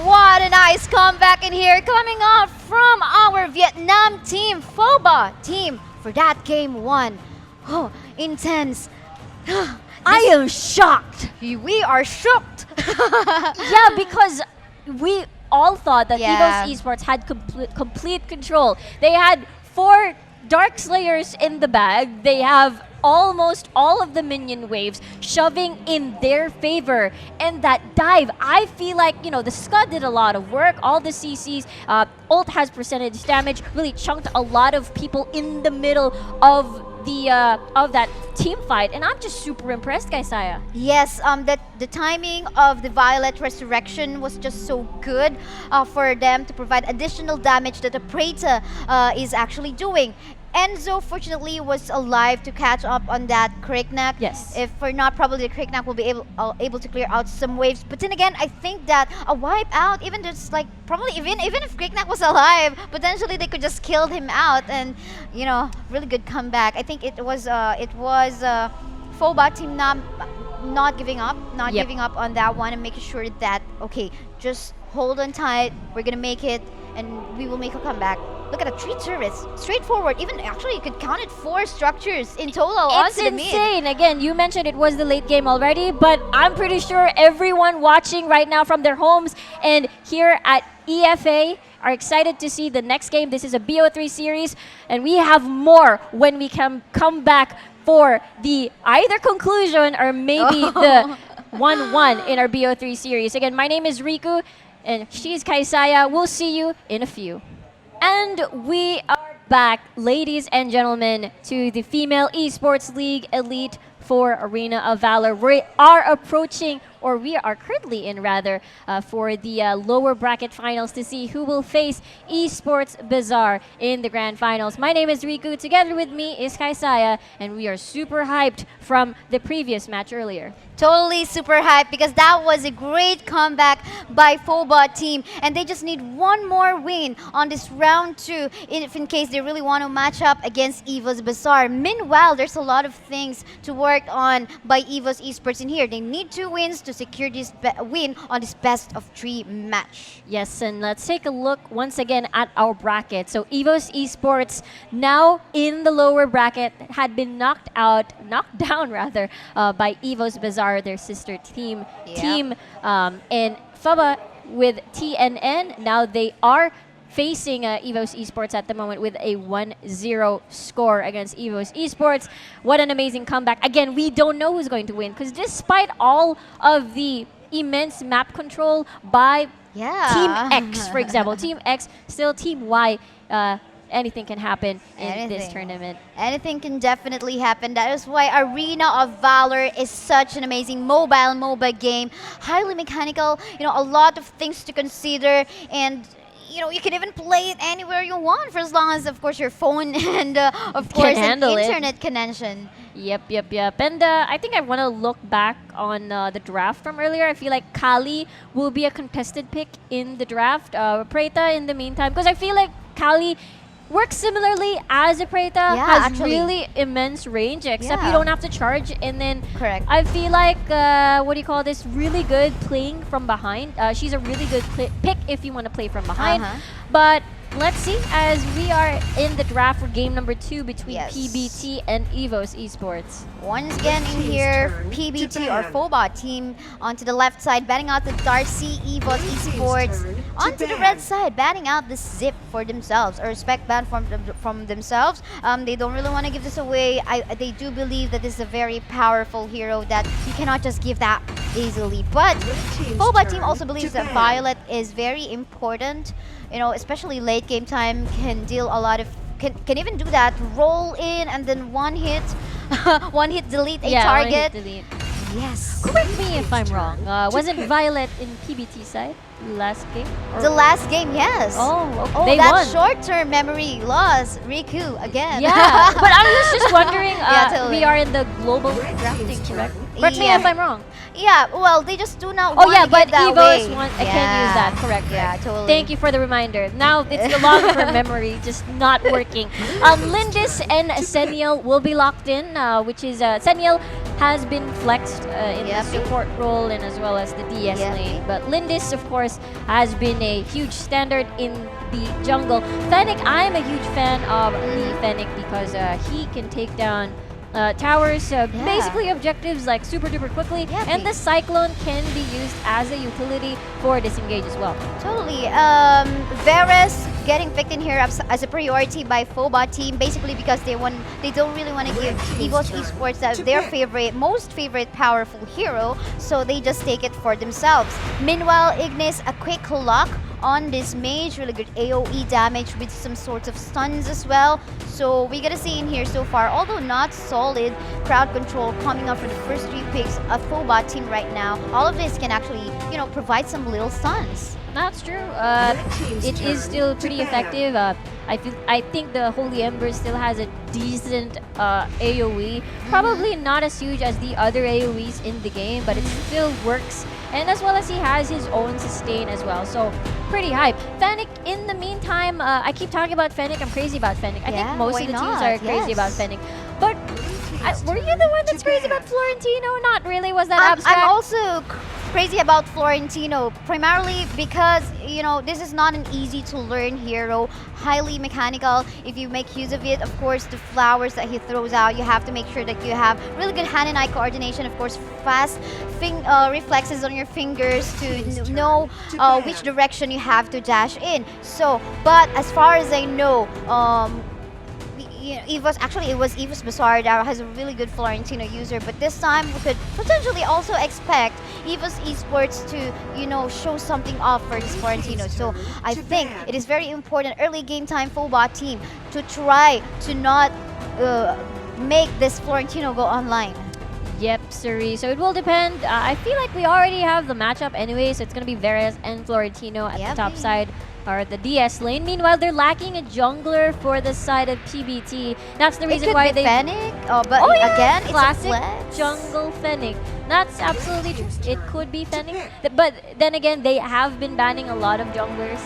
What a nice comeback in here coming off from our Vietnam team, Phobot team, for that game 1. Oh, intense.
I am shocked.
We are shocked.
Yeah, because we all thought that
Yeah.
EVOS Esports had complete control. They had 4 Dark Slayers in the bag. They have almost all of the minion waves shoving in their favor. And that dive, I feel like, the Scud did a lot of work. All the CCs, ult has percentage damage, really chunked a lot of people in the middle of that team fight, and I'm just super impressed, Kaisaya.
Yes, that the timing of the Violet Resurrection was just so good for them to provide additional damage that the Preta is actually doing. Enzo fortunately was alive to catch up on that Cricknack.
Yes.
If for not, probably the Cricknack will be able to clear out some waves. But then again, I think that a wipe out, even just like probably even if Cricknack was alive, potentially they could just kill him out, and really good comeback. I think it was Phobot team not giving up, giving up on that one, and making sure that okay, just hold on tight. We're gonna make it, and we will make a comeback. Look at the 3 turrets, straightforward. Even actually, you could count it 4 structures in total
It's
onto the mid.
insane. Again, you mentioned it was the late game already, but I'm pretty sure everyone watching right now from their homes and here at EFA are excited to see the next game. This is a BO3 series, and we have more when we can come back for the either conclusion or maybe the 1-1 in our BO3 series. Again, my name is Riku, and she's Kaisaya. We'll see you in a few. And we are back, ladies and gentlemen, to the Female Esports League Elite 4 Arena of Valor. We are approaching, or we are currently in rather, for the lower bracket finals to see who will face Esports Bazaar in the grand finals. My name is Riku. Together with me is Kaisaya, and we are super hyped from the previous match earlier.
Totally super hyped because that was a great comeback by Phobot team, and they just need one more win on this round 2 if in case they really want to match up against EVOS Bazaar. Meanwhile, there's a lot of things to work on by EVOS Esports in here. They need 2 wins to secure this win on this best of 3 match.
Yes, and let's take a look once again at our bracket. So EVOS Esports now in the lower bracket had been knocked down rather, by EVOS Bazaar, their sister team. And FABA with TNN, now they are facing EVOS Esports at the moment with a 1-0 score against EVOS Esports. What an amazing comeback. Again, we don't know who's going to win because despite all of the immense map control by Team X, for example, Team X, still Team Y, anything can happen in this tournament.
Anything can definitely happen. That is why Arena of Valor is such an amazing mobile MOBA game. Highly mechanical, a lot of things to consider, and you can even play it anywhere you want for as long as, of course, your phone and, of course, an internet connection.
Yep. And I think I want to look back on the draft from earlier. I feel like Kali will be a contested pick in the draft. Preta in the meantime, because I feel like Kali works similarly as a Preta, has
actually
really immense range, except you don't have to charge. And then
Correct.
I feel like, really good playing from behind. She's a really good pick if you want to play from behind. But let's see as we are in the draft for game number 2 between PBT and EVOS Esports.
Once again in here, PBT or Phobot team onto the left side, batting out the Darcy EVOS Esports. Onto the red side, batting out the Zip for themselves, or Respect ban from themselves. They don't really want to give this away. They do believe that this is a very powerful hero that you cannot just give that easily. But Phobot team also believes that Violet is very important especially late game time, can deal a lot of can even do that. Roll in and then one hit, one hit delete a
Yeah, one hit
target.
delete.
Yes.
Correct me if I'm wrong. Wasn't Violet in PBT side last game? Or-
The last game, yes.
Oh, okay.
Oh,
They
that
won.
short-term memory loss. Riku again.
Yeah, but I was just wondering.
Yeah, totally.
We are in the global drafting, correct? Correct me
Yeah.
if I'm wrong.
Yeah, well, they just do not
Oh
want
yeah,
to
but
give that
EVOS
way.
I can use that. Correct.
Yeah,
correct.
totally.
Thank you for the reminder. Now it's the long-term memory just not working. Lindis and Seniel will be locked in, which is Seniel has been flexed in
Yep.
the support role and as well as the DS
Yep.
lane. But Lindis, of course, has been a huge standard in the jungle. Fennec, I'm a huge fan of the Fennec because he can take down towers, basically objectives like super duper quickly,
Yeah,
and the Cyclone can be used as a utility for disengage as well.
Totally. Varus getting picked in here as a priority by Phobot team, basically because they don't really want to give EVOS Esports their most favorite powerful hero, so they just take it for themselves. Meanwhile, Ignis, a quick lock on this mage, really good AoE damage with some sorts of stuns as well. So we gotta see in here so far, although not solid crowd control coming up for the first 3 picks of Phobot team right now. All of this can actually, provide some little stuns.
That's true. It is still pretty effective. I think the Holy Ember still has a decent AoE. Probably not as huge as the other AoEs in the game, but it still works. And as well as he has his own sustain as well. So pretty hype. Fennec, in the meantime, I keep talking about Fennec. I'm crazy about Fennec. I
Yeah,
think most
why
of the
not?
teams are crazy
Yes.
about Fennec. But were you the one that's crazy about Florentino? Not really. Was that abstract?
I'm also crazy about Florentino, primarily because, this is not an easy to learn hero, highly mechanical. If you make use of it, of course, the flowers that he throws out, you have to make sure that you have really good hand and eye coordination, of course, fast reflexes on your fingers to know which direction you have to dash in. So, but as far as I know, it was EVOS Bazaar that has a really good Florentino user, but this time we could potentially also expect EVOS Esports to, show something off for this Florentino. So I think it is very important early game time Phobot team to try to not make this Florentino go online.
Yep, Suri. So it will depend. I feel like we already have the matchup anyway, so it's going to be Varus and Florentino at the top side or the DS lane. Meanwhile, they're lacking a jungler for the side of PBT. That's the reason why they...
Fennec, but again,
classic
it's a flex.
jungle Fennec. That's absolutely true. It could be Fennec. But then again, they have been banning a lot of junglers.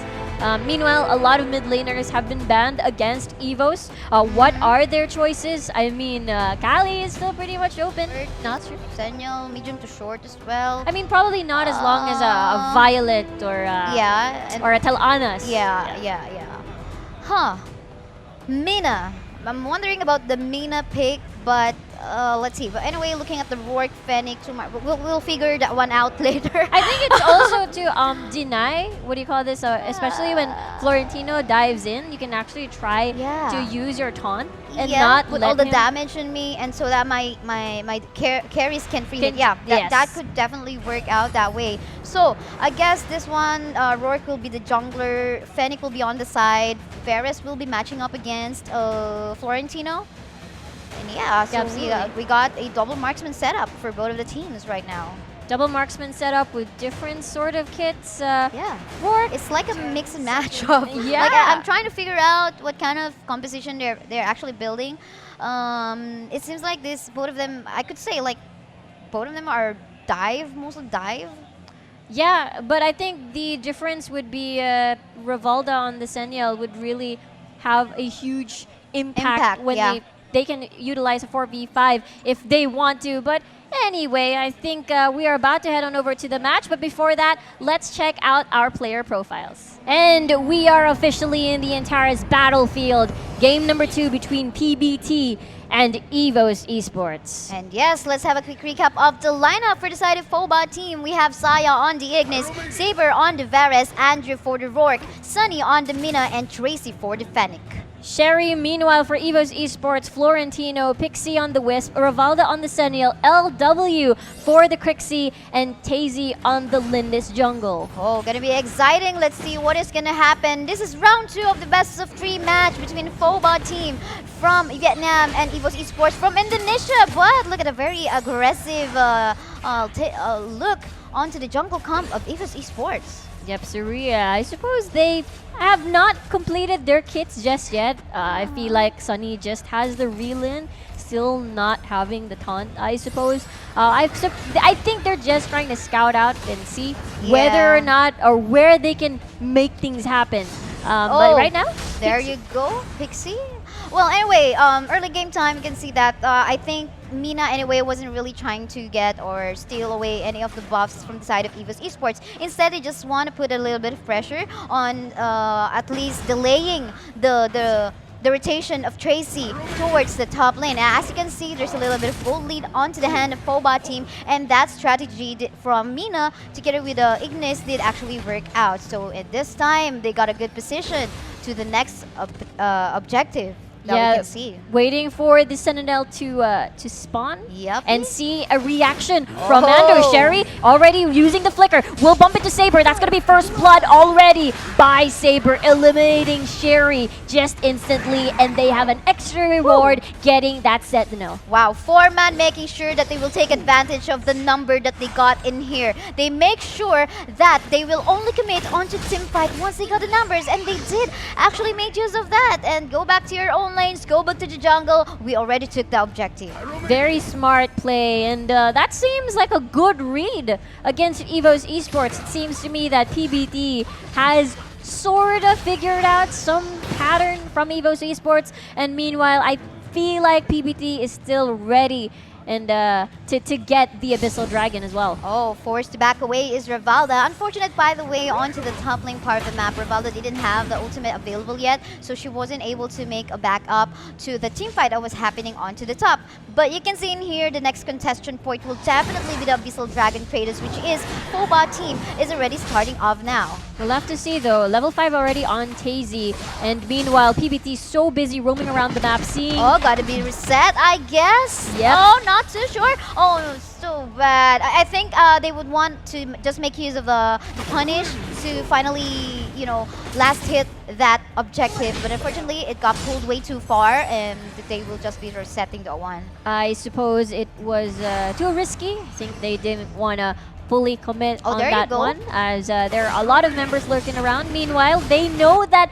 Meanwhile, a lot of mid laners have been banned against EVOS. What are their choices? I mean, Kali is still pretty much open. Not sure.
Seniel, medium to short as well.
I mean, probably not as long as a Violet or or a Tel-Anas.
Yeah. Huh. Mina. I'm wondering about the Mina pick, but let's see. But anyway, looking at the Rourke, Fennec, we'll figure that one out later.
I think it's also to deny, what do you call this? Especially when Florentino dives in, you can actually try to use your taunt and not
put
let
all the
him
damage on me, and so that my carries can free hit. Yeah,
yes.
that could definitely work out that way. So I guess this one, Rourke will be the jungler, Fennec will be on the side, Varus will be matching up against Florentino. And yeah, so we got a double marksman setup for both of the teams right now.
double marksman setup with different sort of kits.
Rourke, it's like a mix and match of.
Yeah.
Like I'm trying to figure out what kind of composition they're actually building. It seems like both of them, I could say like both of them are mostly dive.
Yeah, but I think the difference would be Rivalda on the Seniel would really have a huge impact when they can utilize a 4v5 if they want to. But anyway, I think we are about to head on over to the match. But before that, let's check out our player profiles. And we are officially in the Antares battlefield. Game number 2 between PBT and EVOS Esports.
And yes, let's have a quick recap of the lineup for the side of Phobot team. We have Saya on the Ignis, Saber on the Varus, Andrew for the Rourke, Sunny on the Mina, and Tracy for the Fennec.
Sherry, meanwhile, for EVOS Esports, Florentino, Pixie on the Wisp, Rivalda on the Sentinel, LW for the Crixie, and Tazy on the Lindis Jungle.
Oh, gonna be exciting. Let's see what is gonna happen. This is round 2 of the best of 3 match between FOBA team from Vietnam and EVOS Esports from Indonesia. But look at a very aggressive look onto the jungle comp of EVOS Esports.
Yep, Surya. I suppose they have not completed their kits just yet. I feel like Sunny just has the reel in, still not having the taunt, I suppose. I think they're just trying to scout out and see whether or not, or where they can make things happen. But right now,
there you go, Pixie. Well, anyway, early game time, you can see that I think Mina anyway wasn't really trying to get or steal away any of the buffs from the side of EVOS Esports. Instead, they just want to put a little bit of pressure on at least delaying the rotation of Tracy towards the top lane. As you can see, there's a little bit of gold lead onto the hand of FOBA team, and that strategy from Mina together with Ignis did actually work out. So at this time, they got a good position to the next objective that we can see.
Waiting for the Sentinel to spawn.
Yep.
And see a reaction from Mando. Sherry already using the flicker. Will bump into Saber. That's going to be first blood already by Saber, eliminating Sherry just instantly. And they have an extra reward getting that Sentinel.
Wow, 4-man making sure that they will take advantage of the number that they got in here. They make sure that they will only commit onto team fight once they got the numbers. And they did actually make use of that. And go back to your own lanes, go back to the jungle. We already took the objective.
Very smart play, and that seems like a good read against EVOS Esports. It seems to me that PBT has sort of figured out some pattern from EVOS Esports, and meanwhile, I feel like PBT is still ready and to get the Abyssal Dragon as well.
Oh, forced to back away is Rivalda. Unfortunate, by the way, onto the top lane part of the map. Rivalda didn't have the ultimate available yet, so she wasn't able to make a backup to the team fight that was happening onto the top. But you can see in here, the next contestant point will definitely be the Abyssal Dragon Kratos, which is FOBA team is already starting off now.
We'll have to see though. Level 5 already on Tazy, and meanwhile, PBT is so busy roaming around the map, seeing...
Oh, gotta be reset, I guess?
Yep.
Oh, not too sure. Oh, so bad. I think they would want to just make use of the punish to finally, you know, last hit that objective. But unfortunately, it got pulled way too far, and they will just be resetting the one.
I suppose it was too risky. I think they didn't want to fully commit on that one, as there are a lot of members lurking around. Meanwhile, they know that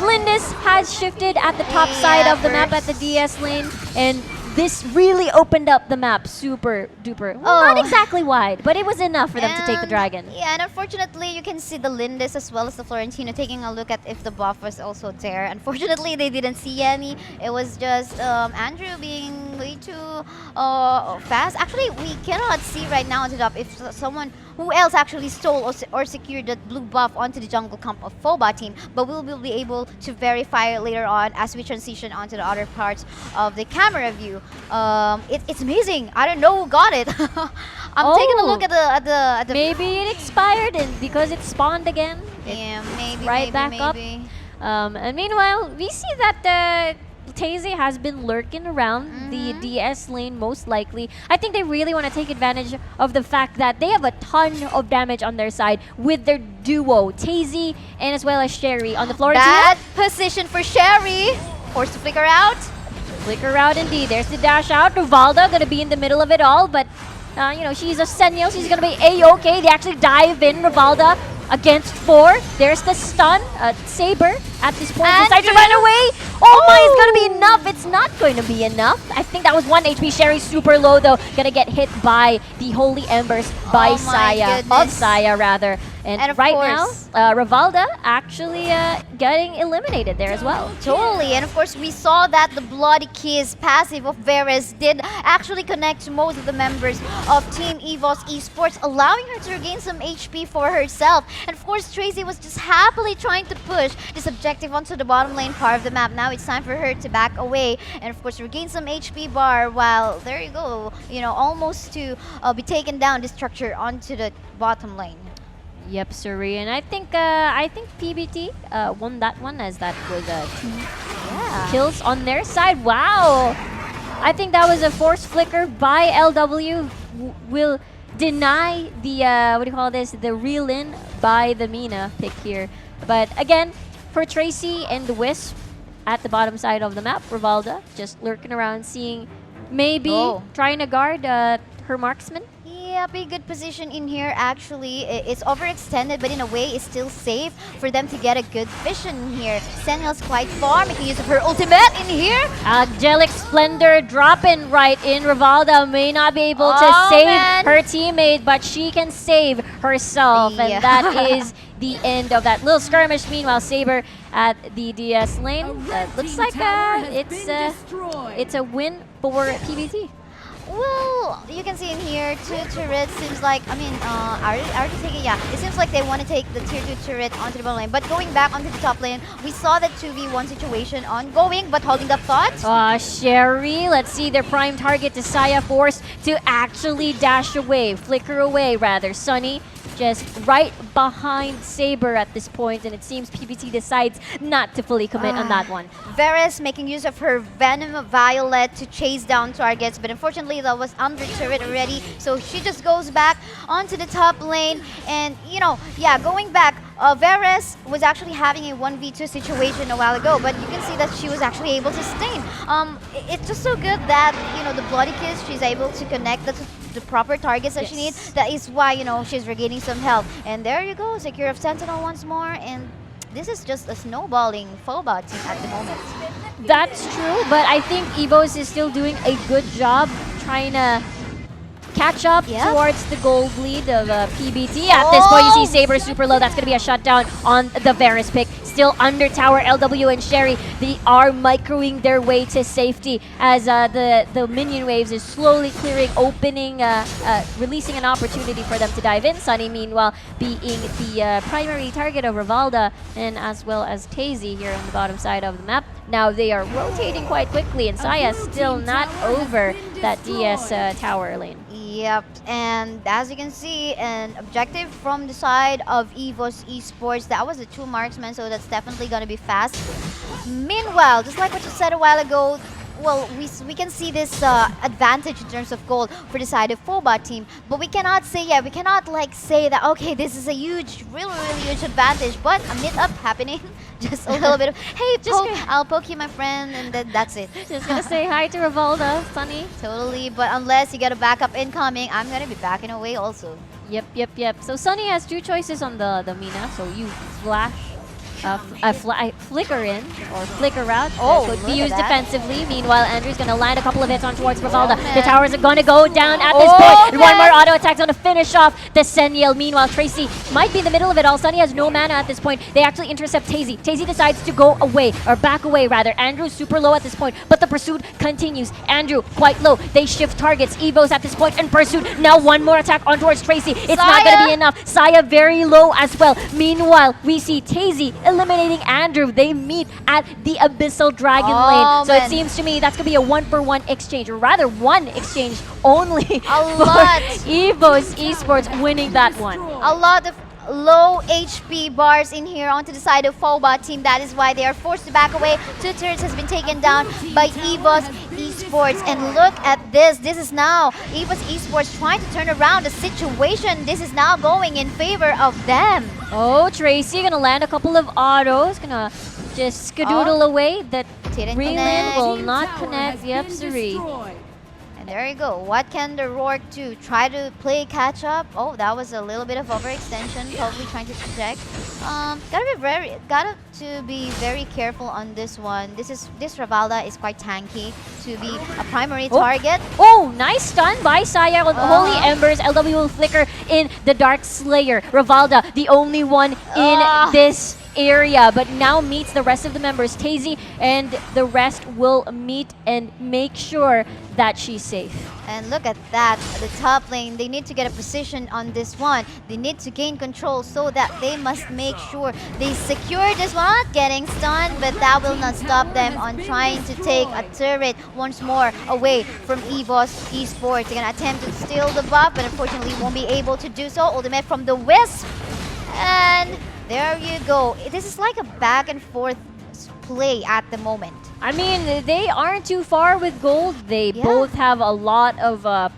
Lindis has shifted at the top side of the map at the DS lane, and this really opened up the map super duper. Well, not exactly wide, but it was enough for them to take the dragon.
Yeah, and unfortunately, you can see the Lindis as well as the Florentino taking a look at if the buff was also there. Unfortunately, they didn't see any. It was just Andrew being way too fast. Actually, we cannot see right now on the top if someone who else actually stole or secured that blue buff onto the jungle camp of FOBA team, but we will be able to verify later on as we transition onto the other parts of the camera view. It's amazing. I don't know who got it. I'm taking a look at the
maybe it expired and because it spawned again.
Yeah, maybe
right back up. And meanwhile, we see that Tazy has been lurking around the DS lane most likely. I think they really want to take advantage of the fact that they have a ton of damage on their side with their duo, Tazy and as well as Sherry on the floor.
Bad position for Sherry. Forced to flicker out.
Flicker out indeed. There's the dash out. Rivalda gonna be in the middle of it all, but you know, she's a Sentinel. She's gonna be A-okay. They actually dive in. Rivalda against 4. There's the stun. Saber at this point decides to run away. Oh my, it's gonna be enough. It's not going to be enough. I think that was 1 HP. Sherry super low though. Gonna get hit by the Holy Embers by Saya. Of Saya rather. And right now, Rivalda actually getting eliminated there as well.
Totally, and of course we saw that the Bloody Kiss passive of Varus did actually connect to most of the members of Team EVOS Esports, allowing her to regain some HP for herself. And of course, Tracy was just happily trying to push this objective onto the bottom lane part of the map. Now it's time for her to back away and of course regain some HP bar while, there you go, you know, almost to be taken down the structure onto the bottom lane.
Yep, Suri, and I think PBT won that one as that was 2.
Yeah.
kills on their side. Wow! I think that was a force flicker by LW. Will deny the, what do you call this, the reel in by the Mina pick here. But again, for Tracy and the Wisp at the bottom side of the map, Rivalda just lurking around, seeing maybe trying to guard her marksman.
Yeah, be good position in here actually. It's overextended, but in a way it's still safe for them to get a good vision here. Sentinel's quite far, making use of her ultimate in here.
Angelic Splendor dropping right in. Rivalda may not be able to save her teammate, but she can save herself.
Yeah.
And that is the end of that little skirmish. Meanwhile, Saber at the DS lane. Looks like it's a win for PBT.
Well, you can see in here, 2 turrets seems like, I mean, already taking, yeah, it seems like they want to take the tier 2 turret onto the bottom lane. But going back onto the top lane, we saw that 2v1 situation ongoing, but holding the thought.
Sherry, let's see their prime target to Saya forced to actually dash away, flicker away rather. Sunny just right behind Saber at this point, and it seems PBT decides not to fully commit on that one.
Varus making use of her Venom Violet to chase down targets, but unfortunately that was under turret already, so she just goes back onto the top lane. And you know, yeah, going back, Varus was actually having a 1v2 situation a while ago, but you can see that she was actually able to stain. It's just so good that, you know, the Bloody Kiss, she's able to connect the proper targets that she needs. That is why, you know, she's regaining some health. And there you go, secure of Sentinel once more, and this is just a snowballing FOBA team at the moment.
That's true, but I think EVOS is still doing a good job trying to catch up towards the gold lead of PBT. At this point, you see Saber super low. That's going to be a shutdown on the Varus pick. Still under tower, LW and Sherry, they are microing their way to safety as the minion waves is slowly clearing, opening, releasing an opportunity for them to dive in. Sunny, meanwhile, being the primary target of Rivalda, and as well as Tazy here on the bottom side of the map. Now they are rotating quite quickly, and Saya still not over that DS tower lane.
Yep, and as you can see, an objective from the side of EVOS Esports. That was the 2 marksmen, so that's definitely going to be fast. Meanwhile, just like what you said a while ago, well, we can see this advantage in terms of gold for the side of FOBA team, but we cannot say, we cannot like say that, okay, this is a huge, really huge advantage, but a meet-up happening, just a little bit of, hey, I'll poke you, my friend, and then that's it.
Just gonna say hi to Rivalda, Sunny.
Totally, but unless you get a backup incoming, I'm gonna be backing away also.
Yep. So Sunny has 2 choices on the Mina, so you flash flicker in or flicker out. Could be used defensively. Meanwhile, Andrew's going to land a couple of hits on towards Rivalda. The towers are going to go down at this point. And one more auto attack's going to finish off the Seniel. Meanwhile, Tracy might be in the middle of it all. Sunny has no mana at this point. They actually intercept Tazy. Tazy decides to go away, or back away rather. Andrew's super low at this point, but the pursuit continues. Andrew quite low. They shift targets. EVOS at this point and pursuit. Now one more attack on towards Tracy. It's not going to be enough. Saya very low as well. Meanwhile, we see Tazy eliminating Andrew. They meet at the Abyssal Dragon lane. So it seems to me that's going to be a 1-for-1 exchange, or rather 1 exchange only.
A lot.
EVOS Esports winning that one.
A lot of low HP bars in here onto the side of FOBA team. That is why they are forced to back away. 2 turrets has been taken down by EVOS Esports. And look at this. This is now EVOS Esports trying to turn around the situation. This is now going in favor of them.
Tracy gonna land a couple of autos. Gonna just skedoodle away. That relay will not connect. Yep, Suri.
And there you go. What can the Rourke do? Try to play catch up. Oh, that was a little bit of overextension. Probably trying to protect. Gotta be very careful on this one. This Rivalda is quite tanky to be a primary target.
Nice stun by Saya with Holy Embers. LW will flicker in the Dark Slayer. Rivalda, the only one in this area, but now meets the rest of the members. Tazy and the rest will meet and make sure that she's safe.
And look at that, the top lane, they need to get a position on this one. They need to gain control so that they must make sure they secure this one. Not getting stunned, but that will not stop them on trying to take a turret once more away from EVOS Esports. They're gonna attempt to steal the buff, but unfortunately won't be able to do so. Ultimate from the Wisp, and there you go. This is like a back and forth play at the moment?
I mean, they aren't too far with gold. They both have a lot of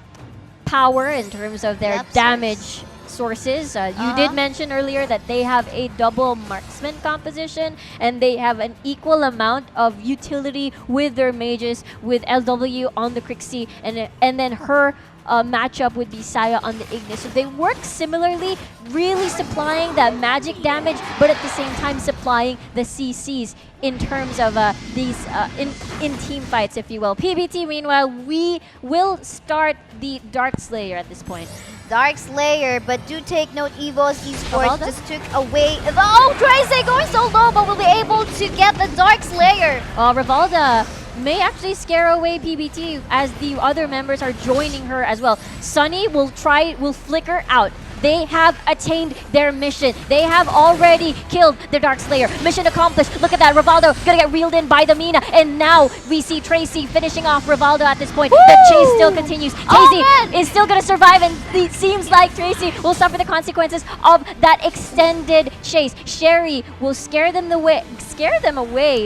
power in terms of their damage sources. You did mention earlier that they have a double marksman composition and they have an equal amount of utility with their mages, with LW on the Crixie and then her matchup would be Saya on the Ignis. So they work similarly, really supplying that magic damage, but at the same time supplying the CCs in terms of these in team fights, if you will. PBT, meanwhile, we will start the Dark Slayer at this point.
Dark Slayer, but do take note, EVOS Esports just took away. Oh, Tracy going so low, but will be able to get the Dark Slayer.
Rivalda may actually scare away PBT as the other members are joining her as well. Sunny will flicker out. They have attained their mission. They have already killed the Dark Slayer. Mission accomplished. Look at that. Rivaldo gonna get reeled in by the Mina. And now we see Tracy finishing off Rivaldo at this point. Woo! The chase still continues. Tracy is still gonna survive, and it seems like Tracy will suffer the consequences of that extended chase. Sherry will scare them away.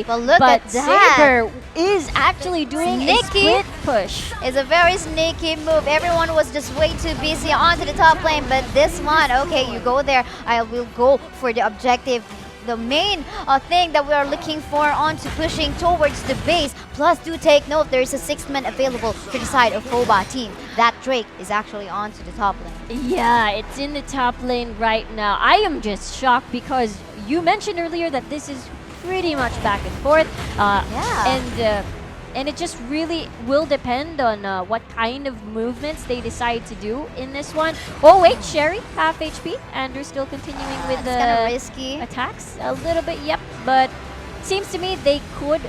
But look at that.
Saber is actually doing a split push.
It's a very sneaky move. Everyone was just way too busy onto the top lane, but this one, okay, you go there. I will go for the objective. The main thing that we are looking for onto pushing towards the base. Plus, do take note, there is a 6th man available for the side of FOBA team. That Drake is actually onto the top lane.
Yeah, it's in the top lane right now. I am just shocked because you mentioned earlier that this is pretty much back and forth. And it just really will depend on what kind of movements they decide to do in this one. Oh wait, Sherry, half HP. Andrew still continuing with the
kind of risky
attacks a little bit, yep. But seems to me they could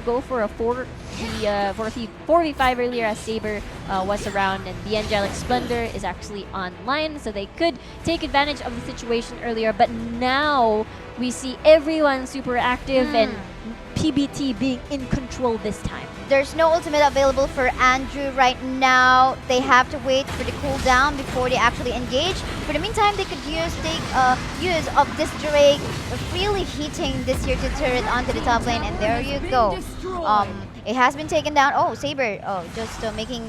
go for a 4v5 earlier as Saber was around, and the Angelic Splendor is actually online, so they could take advantage of the situation earlier. But now we see everyone super active and PBT being in control this time.
There's no ultimate available for Andrew right now. They have to wait for the cooldown before they actually engage. For the meantime, they could take use of this Drake freely hitting this here to turret onto the top lane, and there you go. It has been taken down. Oh, Saber. Oh, just making.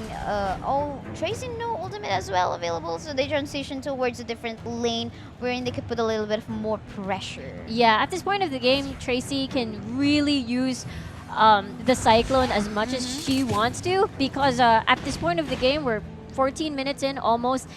Oh, Tracy, no ultimate as well available. So they transition towards a different lane wherein they could put a little bit more pressure.
Yeah, at this point of the game, Tracy can really use the Cyclone as much as she wants to, because at this point of the game, we're 14 minutes in almost.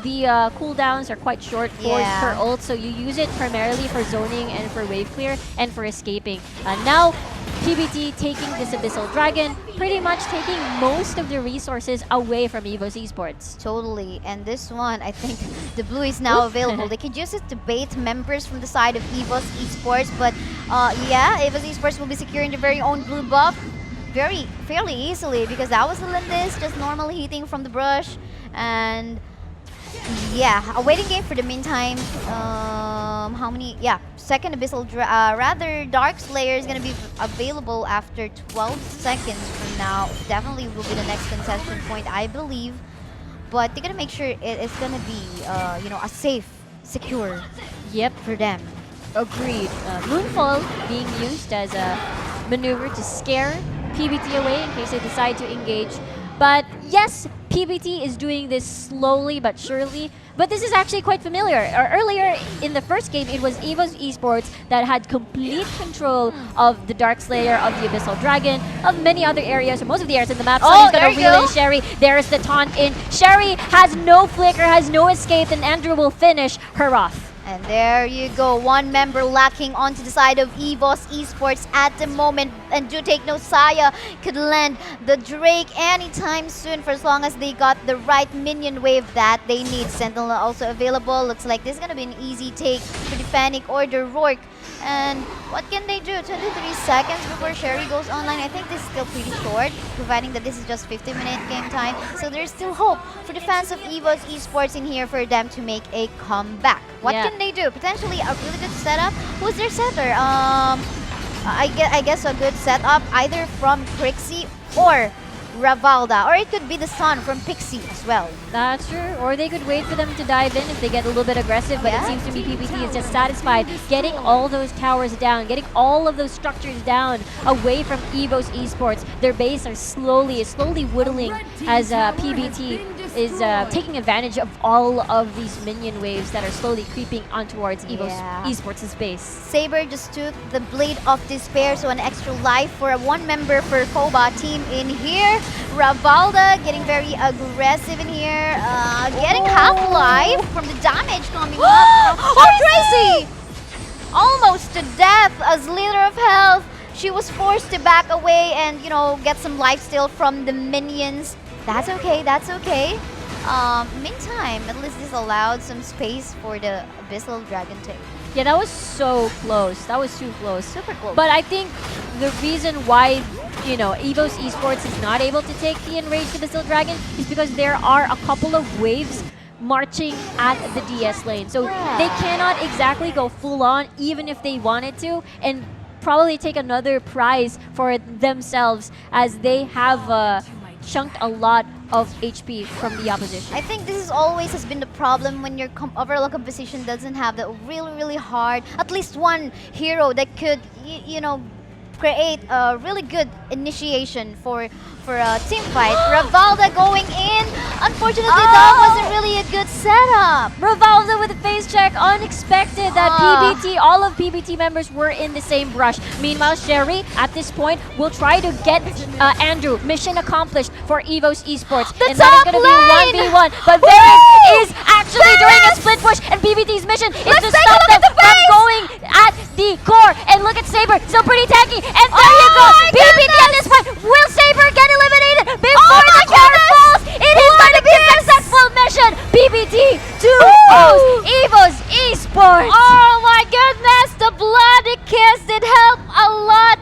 The cooldowns are quite short for her ult, so you use it primarily for zoning and for wave clear and for escaping. Now, PBT taking this Abyssal Dragon, pretty much taking most of the resources away from EVOS Esports.
Totally, and this one, I think the blue is now available. They could use it to bait members from the side of EVOS Esports, but yeah, EVOS Esports will be securing their very own blue buff fairly easily, because that was the Lindis just normally hitting from the brush. And yeah, a waiting game for the meantime. How many? Yeah, second Abyssal, Dark Slayer is gonna be available after 12 seconds from now. Definitely will be the next contestant point, I believe. But they're gonna make sure it's gonna be, you know, a safe, secure.
Yep,
for them.
Agreed. Moonfall being used as a maneuver to scare PBT away in case they decide to engage. But yes, PBT is doing this slowly but surely, but this is actually quite familiar. Earlier in the first game, it was EVOS Esports that had complete control of the Dark Slayer, of the Abyssal Dragon, of many other areas, or most of the areas in the map. Sunny's gonna reel in Sherry. There's the taunt in. Sherry has no flicker, has no escape, and Andrew will finish her off.
And there you go, one member lacking onto the side of EVOS Esports at the moment. And do take note, Saya could land the Drake anytime soon, for as long as they got the right minion wave that they need. Sentinel also available. Looks like this is gonna be an easy take for the Fennec or the Rourke. And what can they do? 23 seconds before Sherry goes online. I think this is still pretty short, providing that this is just 50-minute game time. So there's still hope for the fans of EVOS Esports in here for them to make a comeback. What can they do? Potentially a really good setup. Who's their setter? I guess a good setup either from Crixie or Ravalda, or it could be the Sun from Pixie as well.
That's true. Or they could wait for them to dive in if they get a little bit aggressive, but
Yeah.
it seems to me PBT is just satisfied getting all those towers down, getting all of those structures down away from EVOS Esports. Their base are slowly whittling as PBT is taking advantage of all of these minion waves that are slowly creeping on towards EVOS
Yeah.
Esports' base.
Saber just took the Blade of Despair, so an extra life for a one member for FOBA team in here. Ravalda getting very aggressive in here, getting half-life from the damage coming up. Oh, Tracy! Almost to death as leader of health. She was forced to back away and, you know, get some life steal from the minions. That's okay, that's okay. Meantime, at least this allowed some space for the Abyssal Dragon take.
Yeah, that was so close. That was too close.
Super close.
But I think the reason why, you know, EVOS Esports is not able to take the Enraged Abyssal Dragon is because there are a couple of waves marching at the DS lane. So they cannot exactly go full on even if they wanted to, and probably take another prize for themselves as they have chunked a lot of HP from the opposition.
I think this is always has been the problem when your overall composition doesn't have the really hard, at least one hero that could, you know, create a really good initiation for a team fight. Ravalda going in. Unfortunately, that wasn't really a good setup.
Ravalda with a face check, unexpected that all of PBT members were in the same brush. Meanwhile, Sherry, at this point, will try to get Andrew. Mission accomplished for EVOS Esports.
The
and that is going to be 1v1. But Varus is actually doing a split push, and PBT's mission is to stop them from going at the core. And look at Saber, still pretty tanky. And there you go. PBT at this point. Will Saber get eliminated before the core falls? It is going to be a successful mission. PBT 2-0 EVOS Esports.
Oh my goodness, the bloody kiss did help a lot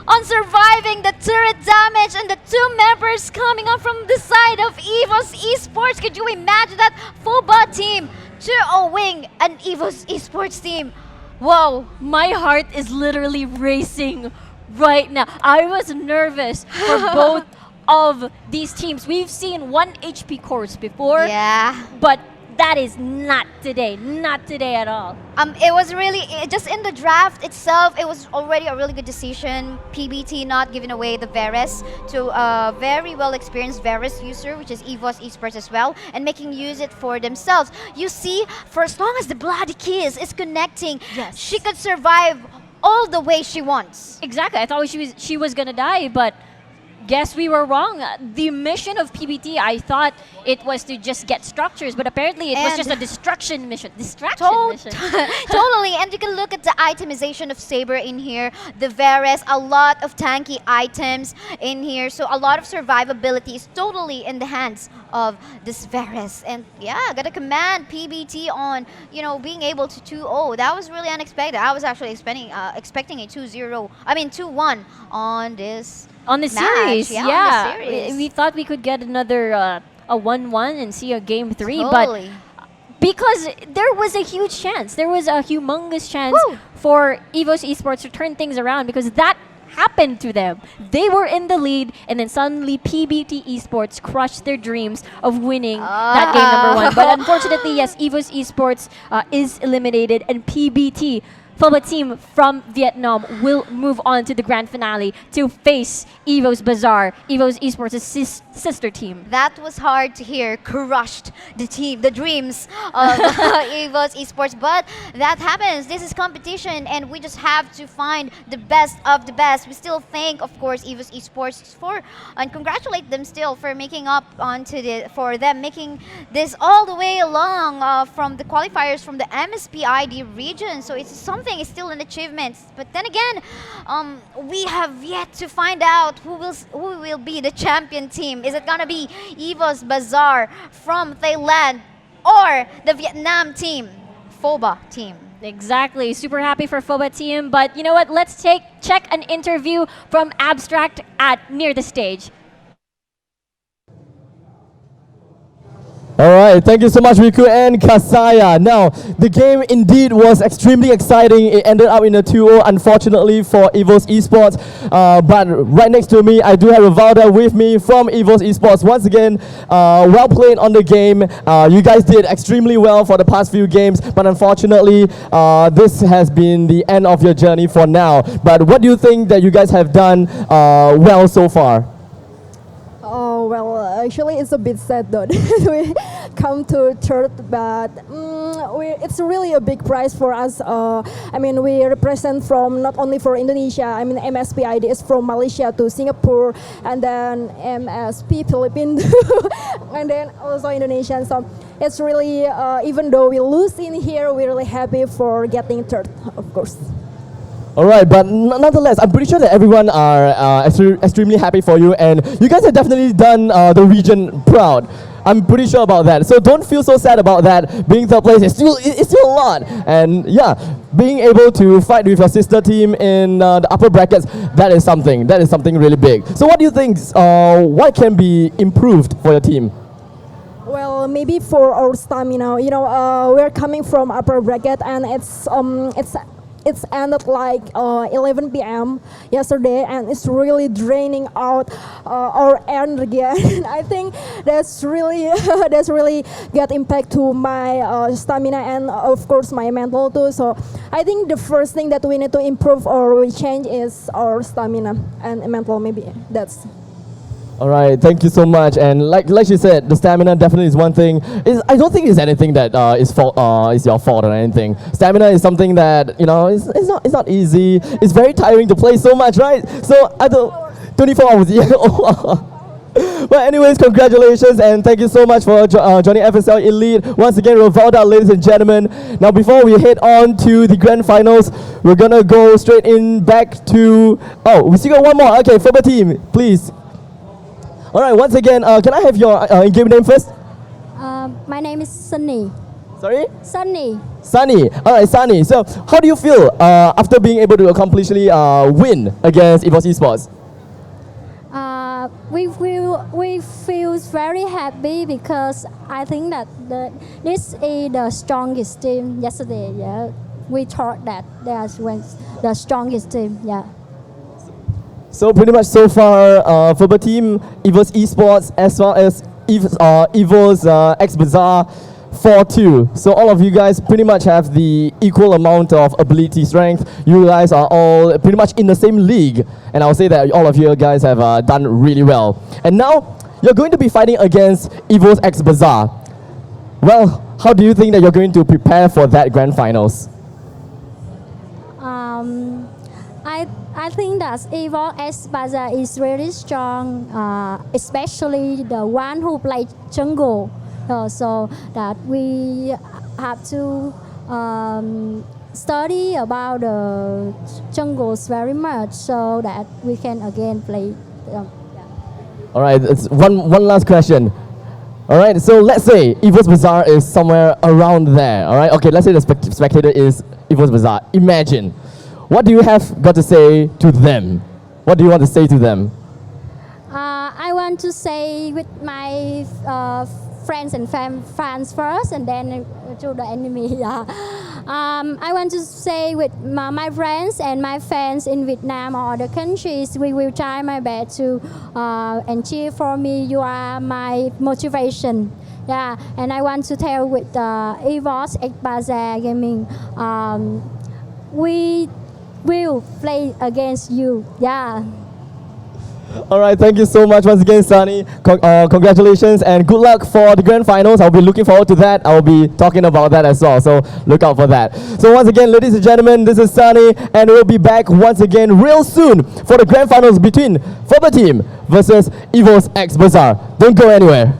on surviving the turret damage and the two members coming up from the side of EVOS Esports. Could you imagine that? FOBA team 2-0-ing an EVOS Esports team. Whoa.
My heart is literally racing right now. I was nervous for both of these teams. We've seen 1 HP cores before, but that is not today at all.
It was really, just in the draft itself, it was already a really good decision. PBT not giving away the Varus to a very well experienced Varus user, which is EVOS Esports as well, and making use it for themselves. You see, for as long as the Bloody Kiss is connecting, she could survive all the way she wants.
Exactly. I thought she was gonna die, but guess we were wrong. The mission of PBT, I thought it was to just get structures, but apparently it was just a destruction mission. Mission.
Totally, and you can look at the itemization of Saber in here. The Varus, a lot of tanky items in here, so a lot of survivability is totally in the hands of this Varus. And yeah, gotta commend PBT on, you know, being able to 2-0. That was really unexpected. I was actually expecting a 2-1 on this.
On the series,
on the series.
We thought we could get another a 1-1 and see a game 3,
Totally.
but because there was a huge chance, there was a humongous chance for EVOS Esports to turn things around, because that happened to them. They were in the lead, and then suddenly PBT Esports crushed their dreams of winning that game number 1. But unfortunately, yes, EVOS Esports is eliminated, and PBT, FOBA team from Vietnam, will move on to the grand finale to face EVOS Bazaar, EVOS Esports' sister team.
That was hard to hear. Crushed the dreams of EVOS Esports, but that happens. This is competition, and we just have to find the best of the best. We still thank, of course, EVOS Esports and congratulate them still for making up for them making this all the way along from the qualifiers from the MSPID region. So it's something. Is still an achievement, but then again, we have yet to find out who will be the champion team. Is it gonna be EVOS Bazaar from Thailand or the Vietnam team, FOBA team?
Exactly. Super happy for FOBA team, but you know what? Let's check an interview from Abstract at near the stage.
All right, thank you so much, Riku and Kasaya. Now, the game indeed was extremely exciting. It ended up in a 2-0, unfortunately, for EVOS Esports. But right next to me, I do have Rivalda with me from EVOS Esports. Once again, well played on the game. You guys did extremely well for the past few games, but unfortunately, this has been the end of your journey for now. But what do you think that you guys have done well so far?
Oh, well, actually, it's a bit sad though. We come to third, but it's really a big prize for us. I mean, we represent from not only for Indonesia, I mean, MSPID is from Malaysia to Singapore, and then MSP Philippines, and then also Indonesian. So it's really, even though we lose in here, we're really happy for getting third, of course.
All right, but nonetheless, I'm pretty sure that everyone are extremely happy for you, and you guys have definitely done the region proud. I'm pretty sure about that. So don't feel so sad about that. Being third place is still a lot, and yeah, being able to fight with your sister team in the upper brackets, that is something really big. So what do you think? What can be improved for your team?
Well, maybe for our stamina, we're coming from upper bracket, and it's ended like 11 p.m. yesterday, and it's really draining out our energy. And I think that's really get impact to my stamina and of course my mental too. So I think the first thing that we need to improve or we change is our stamina and mental. Maybe that's.
All right, thank you so much. And like you said, the stamina definitely is one thing. I don't think it's anything that is your fault or anything. Stamina is something that it's not easy. It's very tiring to play so much, right? So I don't 24 hours. Yeah. But anyways, congratulations and thank you so much for joining FSL Elite. Once again, Rivalda, ladies and gentlemen. Now, before we head on to the grand finals, we're gonna go straight in back to. Oh, we still got one more. Okay, FOBA team, please. All right, once again, can I have your in-game name first?
My name is Sunny.
Sorry?
Sunny.
Sunny. All right, Sunny. So, how do you feel after being able to accomplishly win against EVOS Esports?
We feel very happy because I think that this is the strongest team yesterday. Yeah, we thought that that was the strongest team. Yeah.
So pretty much so far, FOBA team, EVOS Esports, as well as EVOS X Bazaar 4-2. So all of you guys pretty much have the equal amount of ability strength. You guys are all pretty much in the same league. And I'll say that all of you guys have done really well. And now, you're going to be fighting against EVOS X Bazaar. Well, how do you think that you're going to prepare for that grand finals?
I think that EVOS X Bazaar is really strong, especially the one who play jungle. So that we have to study about the jungles very much so that we can again play.
All right, it's one last question. All right, so let's say EVOS Bazaar is somewhere around there. All right, okay, let's say the spectator is EVOS Bazaar. Imagine. What do you have got to say to them? What do you want to say to them?
I want to say with my friends and fans first, and then to the enemy. Yeah. I want to say with my friends and my fans in Vietnam or other countries, we will try my best to and cheer for me. You are my motivation. Yeah, and I want to tell with EVOS X Bazaar Gaming, we will play against you. Yeah.
All right, thank you so much once again, Sunny. Congratulations and good luck for the grand finals. I'll be looking forward to that. I'll be talking about that as well, so look out for that. So once again, ladies and gentlemen, this is Sunny, and we'll be back once again real soon for the grand finals between FOBA team versus EVOS X Bazaar. Don't go anywhere.